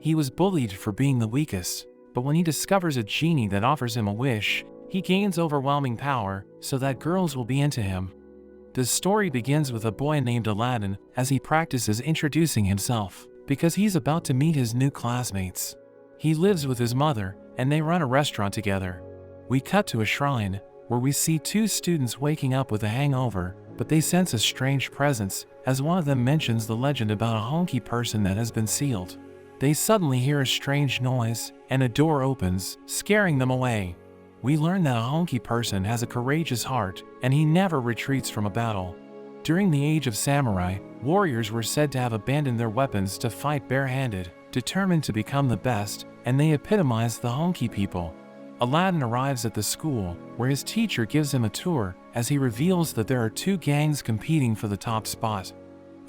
He was bullied for being the weakest, but when he discovers a genie that offers him a wish, he gains overwhelming power so that girls will be into him. The story begins with a boy named Aladdin as he practices introducing himself, because he's about to meet his new classmates. He lives with his mother, and they run a restaurant together. We cut to a shrine, where we see two students waking up with a hangover, but they sense a strange presence, as one of them mentions the legend about a honky person that has been sealed. They suddenly hear a strange noise, and a door opens, scaring them away. We learn that a honky person has a courageous heart, and he never retreats from a battle. During the age of samurai, warriors were said to have abandoned their weapons to fight barehanded, determined to become the best, and they epitomize the honky people. Aladdin arrives at the school, where his teacher gives him a tour, as he reveals that there are two gangs competing for the top spot.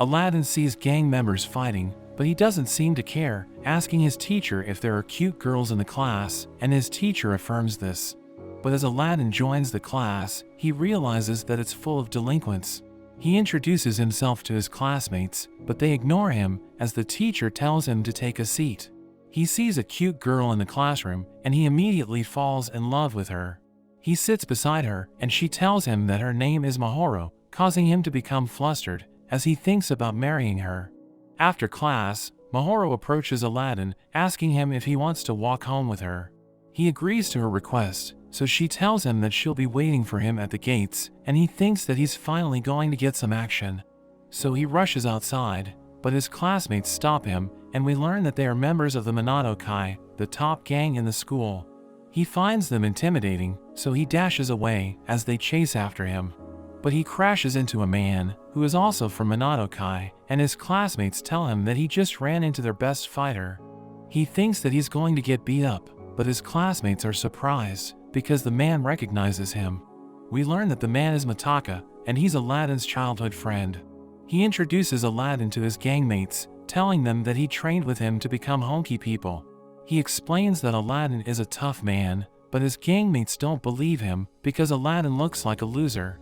Aladdin sees gang members fighting, but he doesn't seem to care, asking his teacher if there are cute girls in the class, and his teacher affirms this. But as Aladdin joins the class, he realizes that it's full of delinquents. He introduces himself to his classmates, but they ignore him, as the teacher tells him to take a seat. He sees a cute girl in the classroom, and he immediately falls in love with her. He sits beside her, and she tells him that her name is Mahoro, causing him to become flustered, as he thinks about marrying her. After class, Mahoro approaches Aladdin, asking him if he wants to walk home with her. He agrees to her request, so she tells him that she'll be waiting for him at the gates, and he thinks that he's finally going to get some action. So he rushes outside, but his classmates stop him, and we learn that they are members of the Mataka, the top gang in the school. He finds them intimidating, so he dashes away as they chase after him. But he crashes into a man, who is also from Mataka, and his classmates tell him that he just ran into their best fighter. He thinks that he's going to get beat up, but his classmates are surprised, because the man recognizes him. We learn that the man is Mataka, and he's Aladdin's childhood friend. He introduces Aladdin to his gangmates, telling them that he trained with him to become honky people. He explains that Aladdin is a tough man, but his gangmates don't believe him because Aladdin looks like a loser.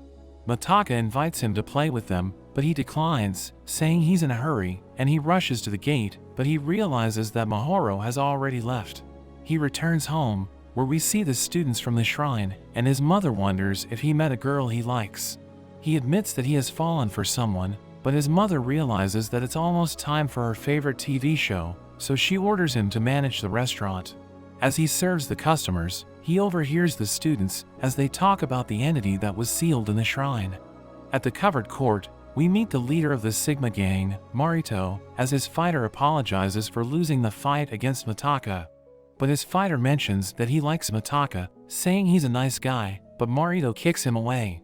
Mataka invites him to play with them, but he declines, saying he's in a hurry, and he rushes to the gate, but he realizes that Mahoro has already left. He returns home, where we see the students from the shrine, and his mother wonders if he met a girl he likes. He admits that he has fallen for someone, but his mother realizes that it's almost time for her favorite TV show, so she orders him to manage the restaurant. As he serves the customers, he overhears the students as they talk about the entity that was sealed in the shrine. At the covered court, we meet the leader of the Sigma gang, Marito, as his fighter apologizes for losing the fight against Mataka. But his fighter mentions that he likes Mataka, saying he's a nice guy, but Marito kicks him away.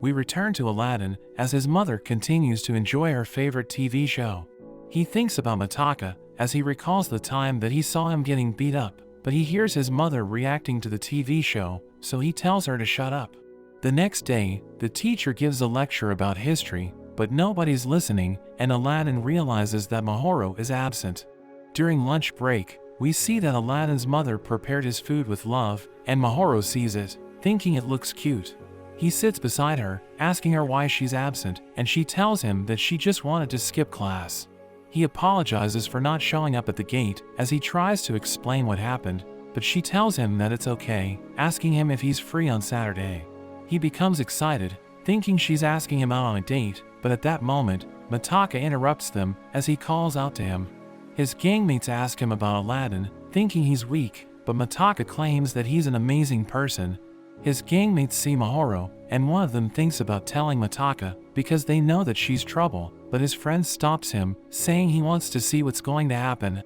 We return to Aladdin as his mother continues to enjoy her favorite TV show. He thinks about Mataka as he recalls the time that he saw him getting beat up, but he hears his mother reacting to the TV show, so he tells her to shut up. The next day, the teacher gives a lecture about history, but nobody's listening, and Aladdin realizes that Mahoro is absent. During lunch break, we see that Aladdin's mother prepared his food with love, and Mahoro sees it, thinking it looks cute. He sits beside her, asking her why she's absent, and she tells him that she just wanted to skip class. He apologizes for not showing up at the gate as he tries to explain what happened, but she tells him that it's okay, asking him if he's free on Saturday. He becomes excited, thinking she's asking him out on a date, but at that moment, Mataka interrupts them as he calls out to him. His gangmates ask him about Aladdin, thinking he's weak, but Mataka claims that he's an amazing person. His gangmates see Mahoro, and one of them thinks about telling Mataka because they know that she's trouble, but his friend stops him, saying he wants to see what's going to happen.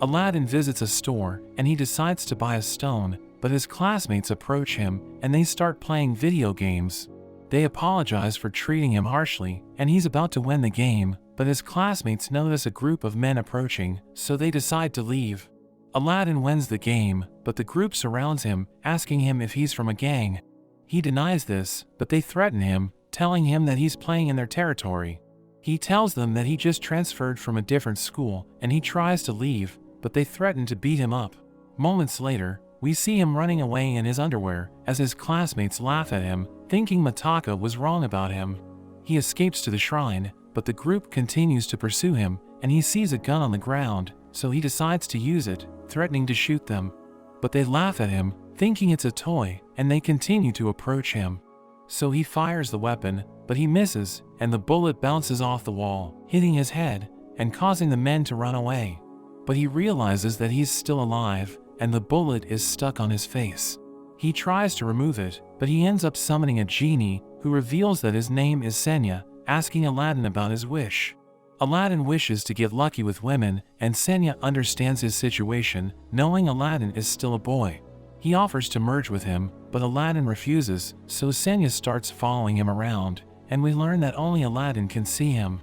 Aladdin visits a store, and he decides to buy a stone, but his classmates approach him, and they start playing video games. They apologize for treating him harshly, and he's about to win the game, but his classmates notice a group of men approaching, so they decide to leave. Aladdin wins the game, but the group surrounds him, asking him if he's from a gang. He denies this, but they threaten him, telling him that he's playing in their territory. He tells them that he just transferred from a different school, and he tries to leave, but they threaten to beat him up. Moments later, we see him running away in his underwear, as his classmates laugh at him, thinking Mataka was wrong about him. He escapes to the shrine, but the group continues to pursue him, and he sees a gun on the ground, so he decides to use it, threatening to shoot them. But they laugh at him, thinking it's a toy, and they continue to approach him. So he fires the weapon, but he misses, and the bullet bounces off the wall, hitting his head, and causing the men to run away. But he realizes that he's still alive, and the bullet is stuck on his face. He tries to remove it, but he ends up summoning a genie, who reveals that his name is Senya, asking Aladdin about his wish. Aladdin wishes to get lucky with women, and Senya understands his situation, knowing Aladdin is still a boy. He offers to merge with him, but Aladdin refuses, so Senya starts following him around, and we learn that only Aladdin can see him.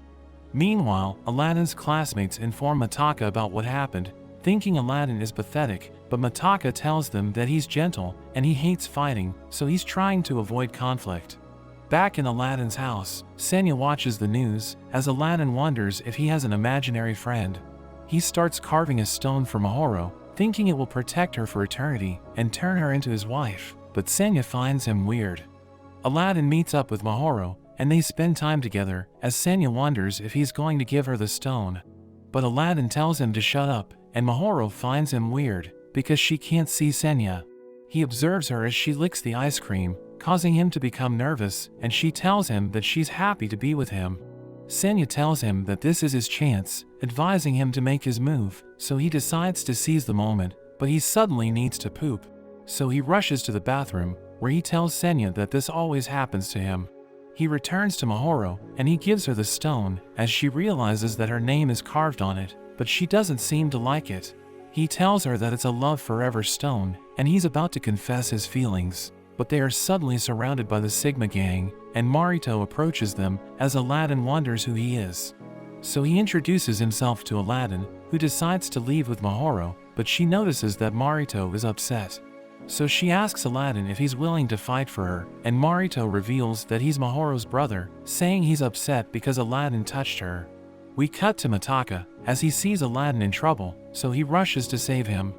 Meanwhile, Aladdin's classmates inform Mataka about what happened, thinking Aladdin is pathetic, but Mataka tells them that he's gentle and he hates fighting, so he's trying to avoid conflict. Back in Aladdin's house, Senya watches the news, as Aladdin wonders if he has an imaginary friend. He starts carving a stone for Mahoro, thinking it will protect her for eternity and turn her into his wife, but Senya finds him weird. Aladdin meets up with Mahoro, and they spend time together, as Senya wonders if he's going to give her the stone. But Aladdin tells him to shut up, and Mahoro finds him weird, because she can't see Senya. He observes her as she licks the ice cream, causing him to become nervous, and she tells him that she's happy to be with him. Senya tells him that this is his chance, advising him to make his move, so he decides to seize the moment, but he suddenly needs to poop. So he rushes to the bathroom, where he tells Senya that this always happens to him. He returns to Mahoro, and he gives her the stone, as she realizes that her name is carved on it, but she doesn't seem to like it. He tells her that it's a love forever stone, and he's about to confess his feelings. But they are suddenly surrounded by the Sigma gang, and Marito approaches them, as Aladdin wonders who he is. So he introduces himself to Aladdin, who decides to leave with Mahoro, but she notices that Marito is upset. So she asks Aladdin if he's willing to fight for her, and Marito reveals that he's Mahoro's brother, saying he's upset because Aladdin touched her. We cut to Mataka, as he sees Aladdin in trouble, so he rushes to save him.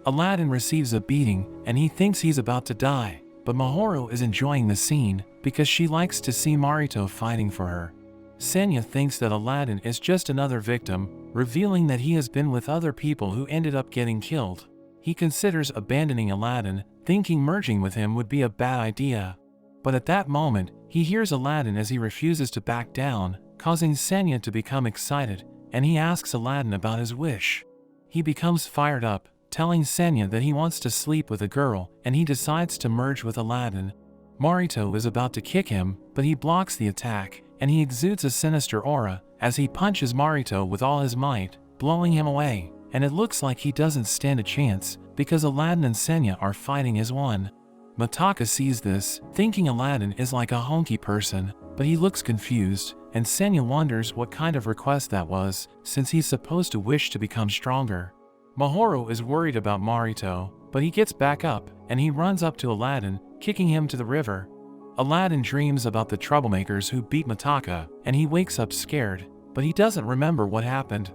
Aladdin receives a beating, and he thinks he's about to die. But Mahoro is enjoying the scene, because she likes to see Marito fighting for her. Senya thinks that Aladdin is just another victim, revealing that he has been with other people who ended up getting killed. He considers abandoning Aladdin, thinking merging with him would be a bad idea. But at that moment, he hears Aladdin as he refuses to back down, causing Senya to become excited, and he asks Aladdin about his wish. He becomes fired up, telling Senya that he wants to sleep with a girl, and he decides to merge with Aladdin. Marito is about to kick him, but he blocks the attack, and he exudes a sinister aura, as he punches Marito with all his might, blowing him away, and it looks like he doesn't stand a chance, because Aladdin and Senya are fighting as one. Mataka sees this, thinking Aladdin is like a honky person, but he looks confused, and Senya wonders what kind of request that was, since he's supposed to wish to become stronger. Mahoro is worried about Marito, but he gets back up, and he runs up to Aladdin, kicking him to the river. Aladdin dreams about the troublemakers who beat Mataka, and he wakes up scared, but he doesn't remember what happened.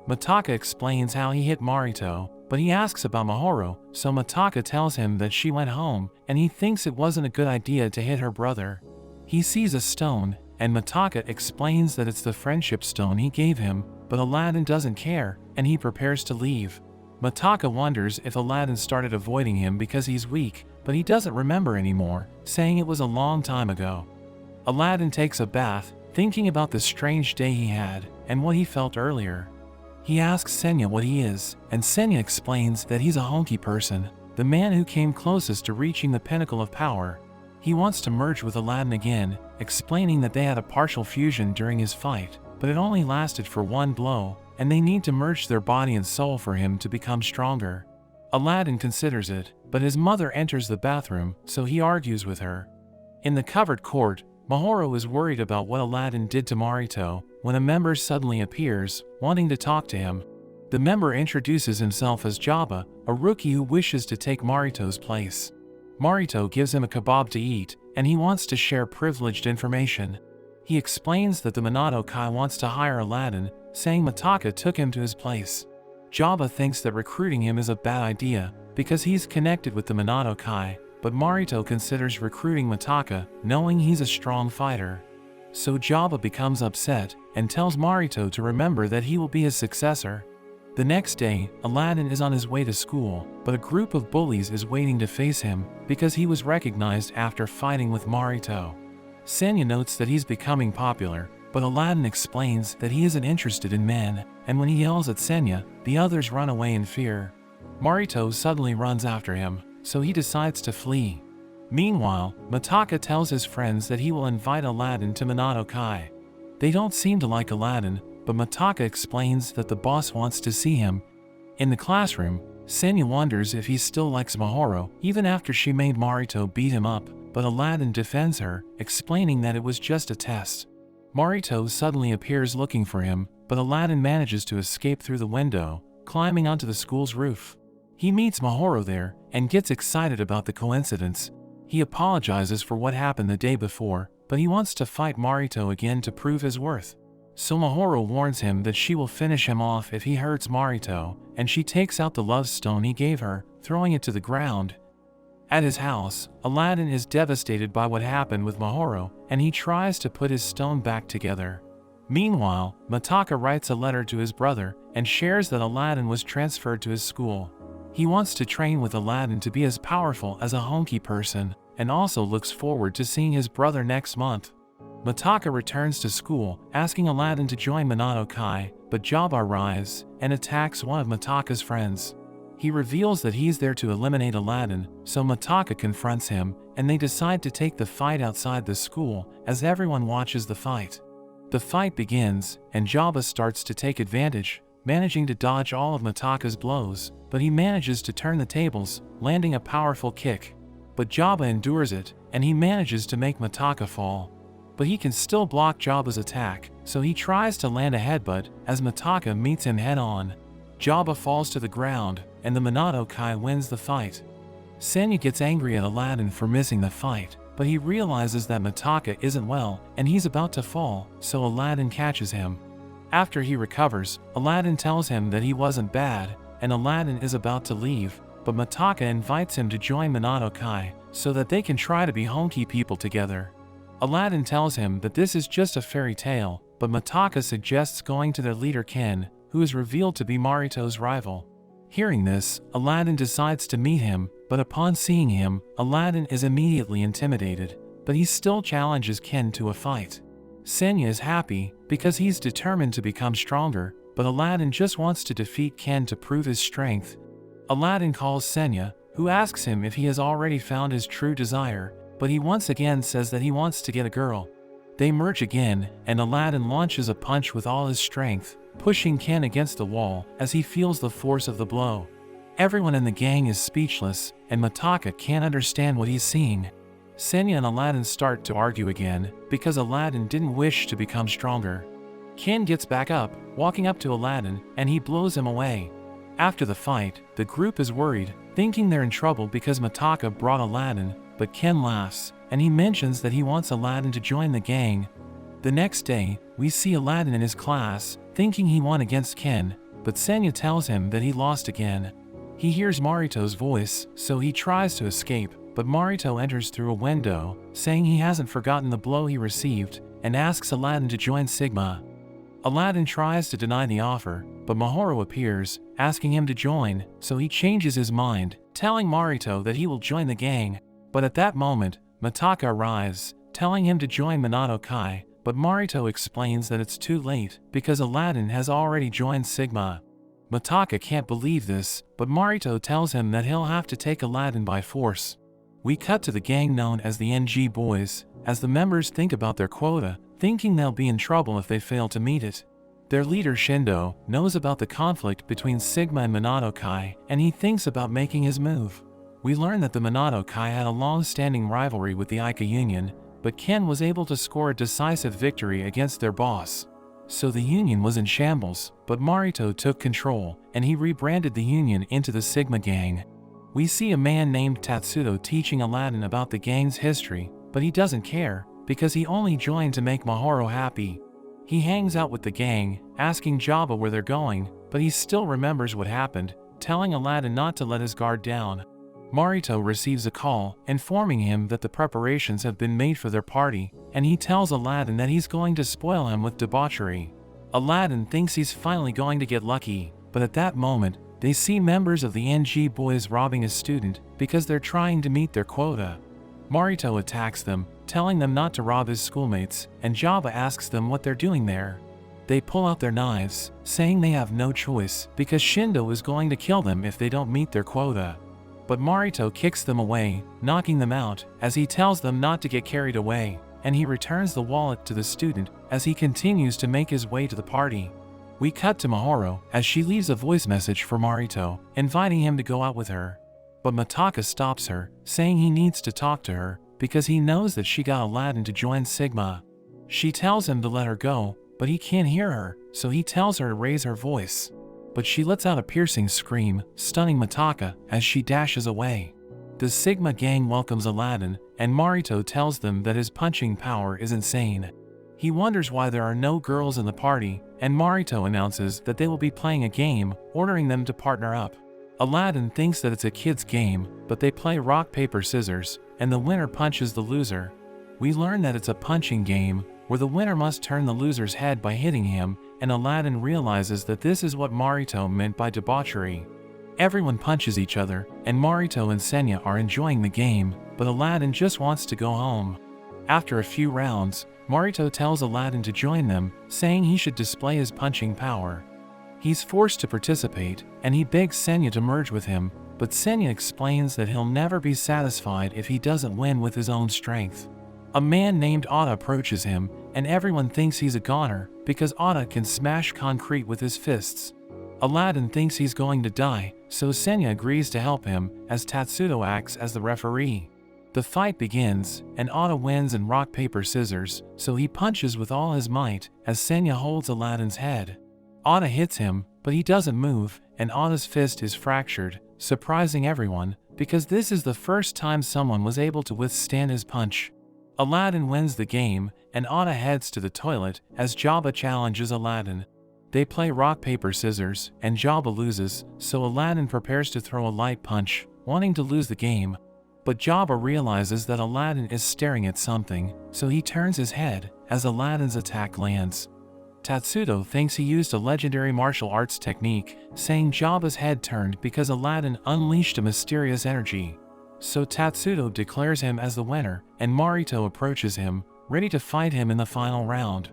Mataka explains how he hit Marito, but he asks about Mahoro, so Mataka tells him that she went home, and he thinks it wasn't a good idea to hit her brother. He sees a stone, and Mataka explains that it's the friendship stone he gave him, but Aladdin doesn't care, and he prepares to leave. Mataka wonders if Aladdin started avoiding him because he's weak, but he doesn't remember anymore, saying it was a long time ago. Aladdin takes a bath, thinking about the strange day he had, and what he felt earlier. He asks Senya what he is, and Senya explains that he's a honky person, the man who came closest to reaching the pinnacle of power. He wants to merge with Aladdin again, explaining that they had a partial fusion during his fight, but it only lasted for one blow, and they need to merge their body and soul for him to become stronger. Aladdin considers it, but his mother enters the bathroom, so he argues with her. In the covered court, Mahoro is worried about what Aladdin did to Marito, when a member suddenly appears, wanting to talk to him. The member introduces himself as Jabba, a rookie who wishes to take Marito's place. Marito gives him a kebab to eat, and he wants to share privileged information. He explains that the Minato Kai wants to hire Aladdin, saying Mataka took him to his place. Jabba thinks that recruiting him is a bad idea, because he's connected with the Minato Kai, but Marito considers recruiting Mataka, knowing he's a strong fighter. So Jabba becomes upset, and tells Marito to remember that he will be his successor. The next day, Aladdin is on his way to school, but a group of bullies is waiting to face him because he was recognized after fighting with Marito. Senya notes that he's becoming popular, but Aladdin explains that he isn't interested in men, and when he yells at Senya, the others run away in fear. Marito suddenly runs after him, so he decides to flee. Meanwhile, Mataka tells his friends that he will invite Aladdin to Minato-kai. They don't seem to like Aladdin, but Mataka explains that the boss wants to see him. In the classroom, Senya wonders if he still likes Mahoro even after she made Marito beat him up, but Aladdin defends her, explaining that it was just a test. Marito suddenly appears looking for him, but Aladdin manages to escape through the window, climbing onto the school's roof. He meets Mahoro there and gets excited about the coincidence. He apologizes for what happened the day before, but he wants to fight Marito again to prove his worth. So Mahoro warns him that she will finish him off if he hurts Marito, and she takes out the love stone he gave her, throwing it to the ground. At his house, Aladdin is devastated by what happened with Mahoro, and he tries to put his stone back together. Meanwhile, Mataka writes a letter to his brother and shares that Aladdin was transferred to his school. He wants to train with Aladdin to be as powerful as a honky person, and also looks forward to seeing his brother next month. Mataka returns to school, asking Aladdin to join Minato-kai, but Jabba arrives and attacks one of Mataka's friends. He reveals that he's there to eliminate Aladdin, so Mataka confronts him, and they decide to take the fight outside the school as everyone watches the fight. The fight begins, and Jabba starts to take advantage, managing to dodge all of Mataka's blows, but he manages to turn the tables, landing a powerful kick. But Jabba endures it, and he manages to make Mataka fall. But he can still block Jabba's attack, so he tries to land a headbutt as Mataka meets him head-on. Jabba falls to the ground, and the Minato-kai wins the fight. Senya gets angry at Aladdin for missing the fight, but he realizes that Mataka isn't well and he's about to fall, so Aladdin catches him. After he recovers, Aladdin tells him that he wasn't bad, and Aladdin is about to leave, but Mataka invites him to join Minato-kai so that they can try to be honky people together. Aladdin tells him that this is just a fairy tale, but Mataka suggests going to their leader Ken, who is revealed to be Marito's rival. Hearing this, Aladdin decides to meet him, but upon seeing him, Aladdin is immediately intimidated, but he still challenges Ken to a fight. Senya is happy because he's determined to become stronger, but Aladdin just wants to defeat Ken to prove his strength. Aladdin calls Senya, who asks him if he has already found his true desire, but he once again says that he wants to get a girl. They merge again, and Aladdin launches a punch with all his strength, pushing Ken against the wall as he feels the force of the blow. Everyone in the gang is speechless, and Mataka can't understand what he's seeing. Senya and Aladdin start to argue again, because Aladdin didn't wish to become stronger. Ken gets back up, walking up to Aladdin, and he blows him away. After the fight, the group is worried, thinking they're in trouble because Mataka brought Aladdin, but Ken laughs, and he mentions that he wants Aladdin to join the gang. The next day, we see Aladdin in his class, thinking he won against Ken, but Senya tells him that he lost again. He hears Marito's voice, so he tries to escape, but Marito enters through a window, saying he hasn't forgotten the blow he received, and asks Aladdin to join Sigma. Aladdin tries to deny the offer, but Mahoro appears, asking him to join, so he changes his mind, telling Marito that he will join the gang. But at that moment, Mataka arrives, telling him to join Minato-kai, but Marito explains that it's too late because Aladdin has already joined Sigma. Mataka can't believe this, but Marito tells him that he'll have to take Aladdin by force. We cut to the gang known as the NG Boys, as the members think about their quota, thinking they'll be in trouble if they fail to meet it. Their leader Shindo knows about the conflict between Sigma and Minato-kai, and he thinks about making his move. We learn that the Minato-kai had a long-standing rivalry with the Ika Union, but Ken was able to score a decisive victory against their boss. So the Union was in shambles, but Marito took control, and he rebranded the Union into the Sigma Gang. We see a man named Tatsudo teaching Aladdin about the gang's history, but he doesn't care, because he only joined to make Mahoro happy. He hangs out with the gang, asking Jabba where they're going, but he still remembers what happened, telling Aladdin not to let his guard down. Marito receives a call, informing him that the preparations have been made for their party, and he tells Aladdin that he's going to spoil him with debauchery. Aladdin thinks he's finally going to get lucky, but at that moment, they see members of the NG boys robbing a student because they're trying to meet their quota. Marito attacks them, telling them not to rob his schoolmates, and Jabba asks them what they're doing there. They pull out their knives, saying they have no choice because Shindo is going to kill them if they don't meet their quota. But Marito kicks them away, knocking them out, as he tells them not to get carried away, and he returns the wallet to the student as he continues to make his way to the party. We cut to Mahoro as she leaves a voice message for Marito, inviting him to go out with her. But Mataka stops her, saying he needs to talk to her because he knows that she got Aladdin to join Sigma. She tells him to let her go, but he can't hear her, so he tells her to raise her voice. But she lets out a piercing scream, stunning Mataka as she dashes away. The Sigma gang welcomes Aladdin, and Marito tells them that his punching power is insane. He wonders why there are no girls in the party, and Marito announces that they will be playing a game, ordering them to partner up. Aladdin thinks that it's a kid's game, but they play rock, paper, scissors, and the winner punches the loser. We learn that it's a punching game, where the winner must turn the loser's head by hitting him, and Aladdin realizes that this is what Marito meant by debauchery. Everyone punches each other, and Marito and Senya are enjoying the game, but Aladdin just wants to go home. After a few rounds, Marito tells Aladdin to join them, saying he should display his punching power. He's forced to participate, and he begs Senya to merge with him, but Senya explains that he'll never be satisfied if he doesn't win with his own strength. A man named Otta approaches him, and everyone thinks he's a goner because Otta can smash concrete with his fists. Aladdin thinks he's going to die, so Senya agrees to help him as Tatsudo acts as the referee. The fight begins, and Otta wins in rock, paper, scissors, so he punches with all his might as Senya holds Aladdin's head. Otta hits him, but he doesn't move, and Otta's fist is fractured, surprising everyone because this is the first time someone was able to withstand his punch. Aladdin wins the game, and Otta heads to the toilet as Jabba challenges Aladdin. They play rock, paper, scissors, and Jabba loses, so Aladdin prepares to throw a light punch, wanting to lose the game. But Jabba realizes that Aladdin is staring at something, so he turns his head as Aladdin's attack lands. Tatsudo thinks he used a legendary martial arts technique, saying Jabba's head turned because Aladdin unleashed a mysterious energy. So Tatsudo declares him as the winner, and Marito approaches him, ready to fight him in the final round.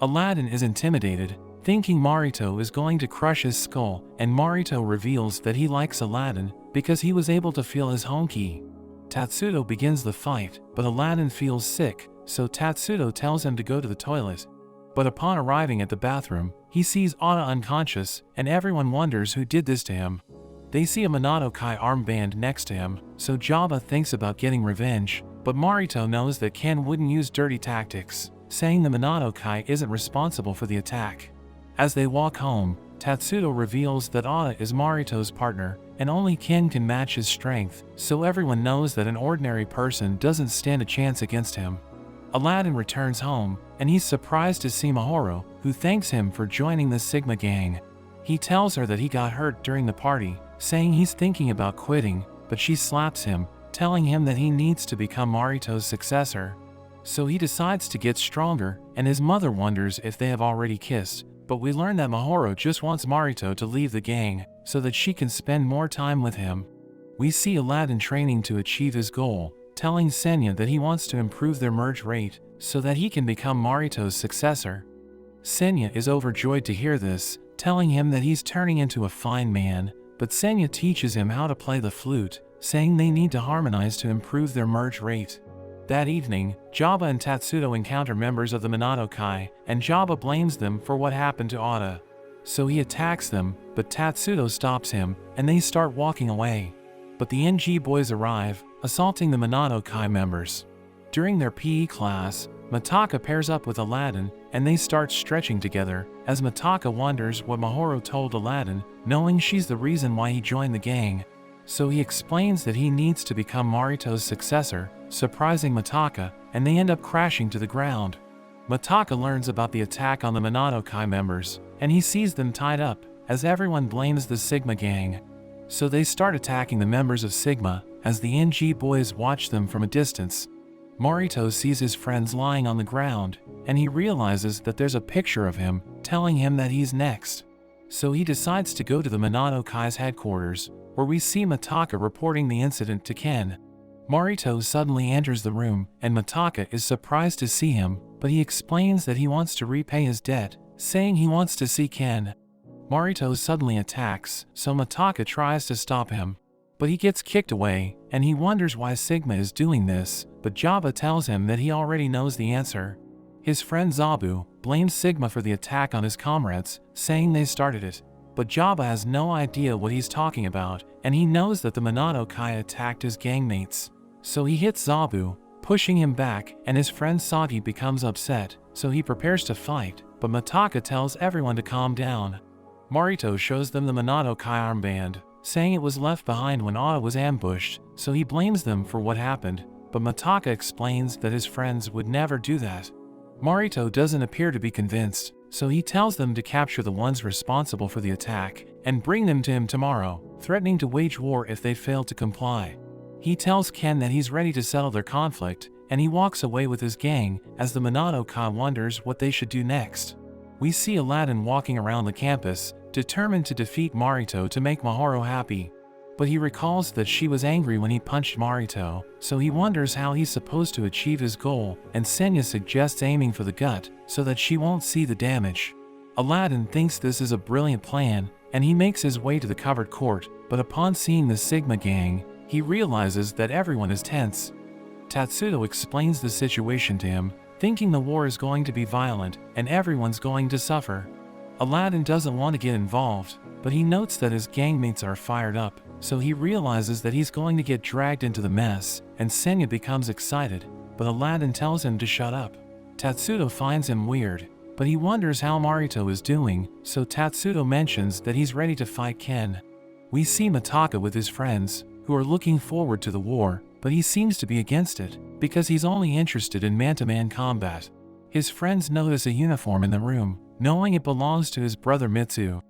Aladdin is intimidated, thinking Marito is going to crush his skull, and Marito reveals that he likes Aladdin because he was able to feel his home key. Tatsudo begins the fight, but Aladdin feels sick, so Tatsudo tells him to go to the toilet. But upon arriving at the bathroom, he sees Otta unconscious, and everyone wonders who did this to him. They see a Minato Kai armband next to him, so Jabba thinks about getting revenge, but Marito knows that Ken wouldn't use dirty tactics, saying the Minato Kai isn't responsible for the attack. As they walk home, Tatsudo reveals that Otta is Marito's partner, and only Ken can match his strength, so everyone knows that an ordinary person doesn't stand a chance against him. Aladdin returns home, and he's surprised to see Mahoro, who thanks him for joining the Sigma gang. He tells her that he got hurt during the party, saying he's thinking about quitting, but she slaps him, telling him that he needs to become Marito's successor. So he decides to get stronger, and his mother wonders if they have already kissed, but we learn that Mahoro just wants Marito to leave the gang, so that she can spend more time with him. We see Aladdin training to achieve his goal, telling Senya that he wants to improve their merge rate, so that he can become Marito's successor. Senya is overjoyed to hear this, telling him that he's turning into a fine man, but Senya teaches him how to play the flute, saying they need to harmonize to improve their merge rate. That evening, Jabba and Tatsudo encounter members of the Minato Kai, and Jabba blames them for what happened to Otta. So he attacks them, but Tatsudo stops him, and they start walking away. But the NG boys arrive, assaulting the Minato Kai members. During their PE class, Mataka pairs up with Aladdin, and they start stretching together, as Mataka wonders what Mahoro told Aladdin, knowing she's the reason why he joined the gang. So he explains that he needs to become Marito's successor, surprising Mataka, and they end up crashing to the ground. Mataka learns about the attack on the Minato Kai members, and he sees them tied up, as everyone blames the Sigma gang. So they start attacking the members of Sigma, as the NG boys watch them from a distance. Marito sees his friends lying on the ground, and he realizes that there's a picture of him, telling him that he's next. so he decides to go to the Minato Kai's headquarters, where we see Mataka reporting the incident to Ken. Marito suddenly enters the room, and Mataka is surprised to see him, but he explains that he wants to repay his debt, saying he wants to see Ken. Marito suddenly attacks, so Mataka tries to stop him. But he gets kicked away, and he wonders why Sigma is doing this, but Jabba tells him that he already knows the answer. His friend Zabu blames Sigma for the attack on his comrades, saying they started it. But Jabba has no idea what he's talking about, and he knows that the Minato Kai attacked his gangmates. So he hits Zabu, pushing him back, and his friend Sagi becomes upset, so he prepares to fight, but Mataka tells everyone to calm down. Marito shows them the Minato Kai armband, saying it was left behind when Oda was ambushed, so he blames them for what happened, but Mataka explains that his friends would never do that. Marito doesn't appear to be convinced, so he tells them to capture the ones responsible for the attack and bring them to him tomorrow, threatening to wage war if they fail to comply. He tells Ken that he's ready to settle their conflict, and he walks away with his gang as the Minato Kai wonders what they should do next. We see Aladdin walking around the campus, determined to defeat Marito to make Mahoro happy. But he recalls that she was angry when he punched Marito, so he wonders how he's supposed to achieve his goal, and Senya suggests aiming for the gut so that she won't see the damage. Aladdin thinks this is a brilliant plan, and he makes his way to the covered court, but upon seeing the Sigma gang, he realizes that everyone is tense. Tatsudo explains the situation to him, thinking the war is going to be violent and everyone's going to suffer. Aladdin doesn't want to get involved, but he notes that his gangmates are fired up, so he realizes that he's going to get dragged into the mess, and Senya becomes excited, but Aladdin tells him to shut up. Tatsudo finds him weird, but he wonders how Marito is doing, so Tatsudo mentions that he's ready to fight Ken. We see Mataka with his friends, who are looking forward to the war, but he seems to be against it, because he's only interested in man-to-man combat. His friends notice a uniform in the room, knowing it belongs to his brother Mitsu.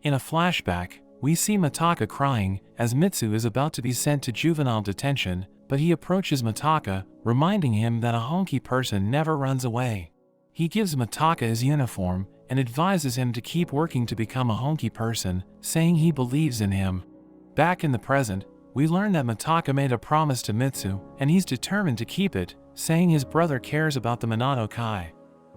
In a flashback, we see Mataka crying as Mitsu is about to be sent to juvenile detention, but he approaches Mataka, reminding him that a honky person never runs away. He gives Mataka his uniform and advises him to keep working to become a honky person, saying he believes in him. Back in the present, we learn that Mataka made a promise to Mitsu, and he's determined to keep it, saying his brother cares about the Minato Kai.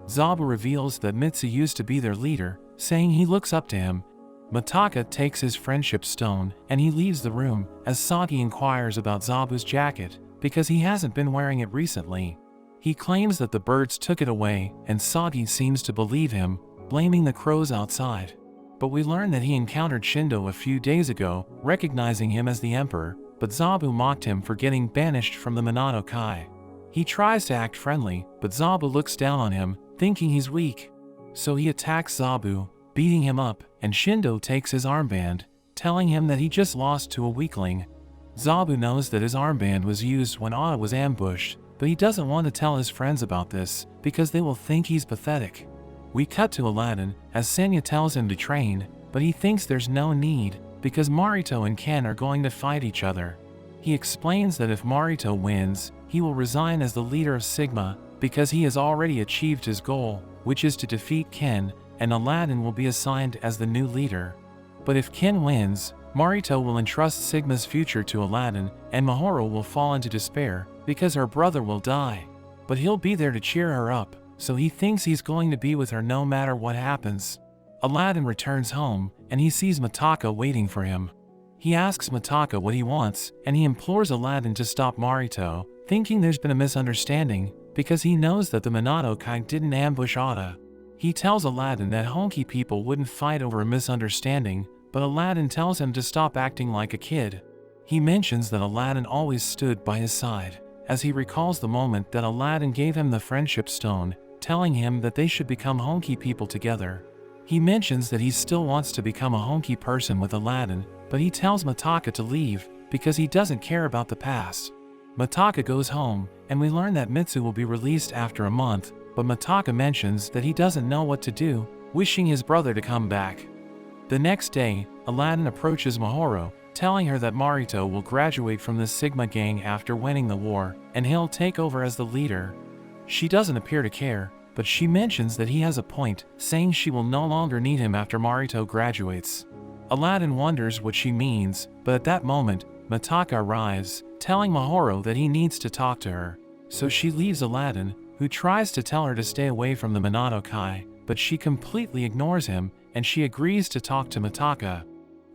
Zabu reveals that Mitsu used to be their leader, saying he looks up to him. Mataka takes his friendship stone, and he leaves the room, as Sagi inquires about Zabu's jacket, because he hasn't been wearing it recently. He claims that the birds took it away, and Sagi seems to believe him, blaming the crows outside. But we learn that he encountered Shindo a few days ago, recognizing him as the emperor, but Zabu mocked him for getting banished from the Minato Kai. He tries to act friendly, but Zabu looks down on him, thinking he's weak. So he attacks Zabu, beating him up, and Shindo takes his armband, telling him that he just lost to a weakling. Zabu knows that his armband was used when Oda was ambushed, but he doesn't want to tell his friends about this, because they will think he's pathetic. We cut to Aladdin, as Senya tells him to train, but he thinks there's no need, because Marito and Ken are going to fight each other. He explains that if Marito wins, he will resign as the leader of Sigma, because he has already achieved his goal, which is to defeat Ken, and Aladdin will be assigned as the new leader. But if Ken wins, Marito will entrust Sigma's future to Aladdin, and Mahoro will fall into despair, because her brother will die. But he'll be there to cheer her up, so he thinks he's going to be with her no matter what happens. Aladdin returns home, and he sees Mataka waiting for him. He asks Mataka what he wants, and he implores Aladdin to stop Marito, thinking there's been a misunderstanding, because he knows that the Minato Kai didn't ambush Oda. He tells Aladdin that honky people wouldn't fight over a misunderstanding, but Aladdin tells him to stop acting like a kid. He mentions that Aladdin always stood by his side, as he recalls the moment that Aladdin gave him the friendship stone, telling him that they should become honky people together. He mentions that he still wants to become a honky person with Aladdin, but he tells Mataka to leave, because he doesn't care about the past. Mataka goes home, and we learn that Mitsu will be released after a month, but Mataka mentions that he doesn't know what to do, wishing his brother to come back. The next day, Aladdin approaches Mahoro, telling her that Marito will graduate from the Sigma gang after winning the war, and he'll take over as the leader. She doesn't appear to care, but she mentions that he has a point, saying she will no longer need him after Marito graduates. Aladdin wonders what she means, but at that moment, Mataka arrives, telling Mahoro that he needs to talk to her. So she leaves Aladdin, who tries to tell her to stay away from the Minato Kai, but she completely ignores him, and she agrees to talk to Mataka.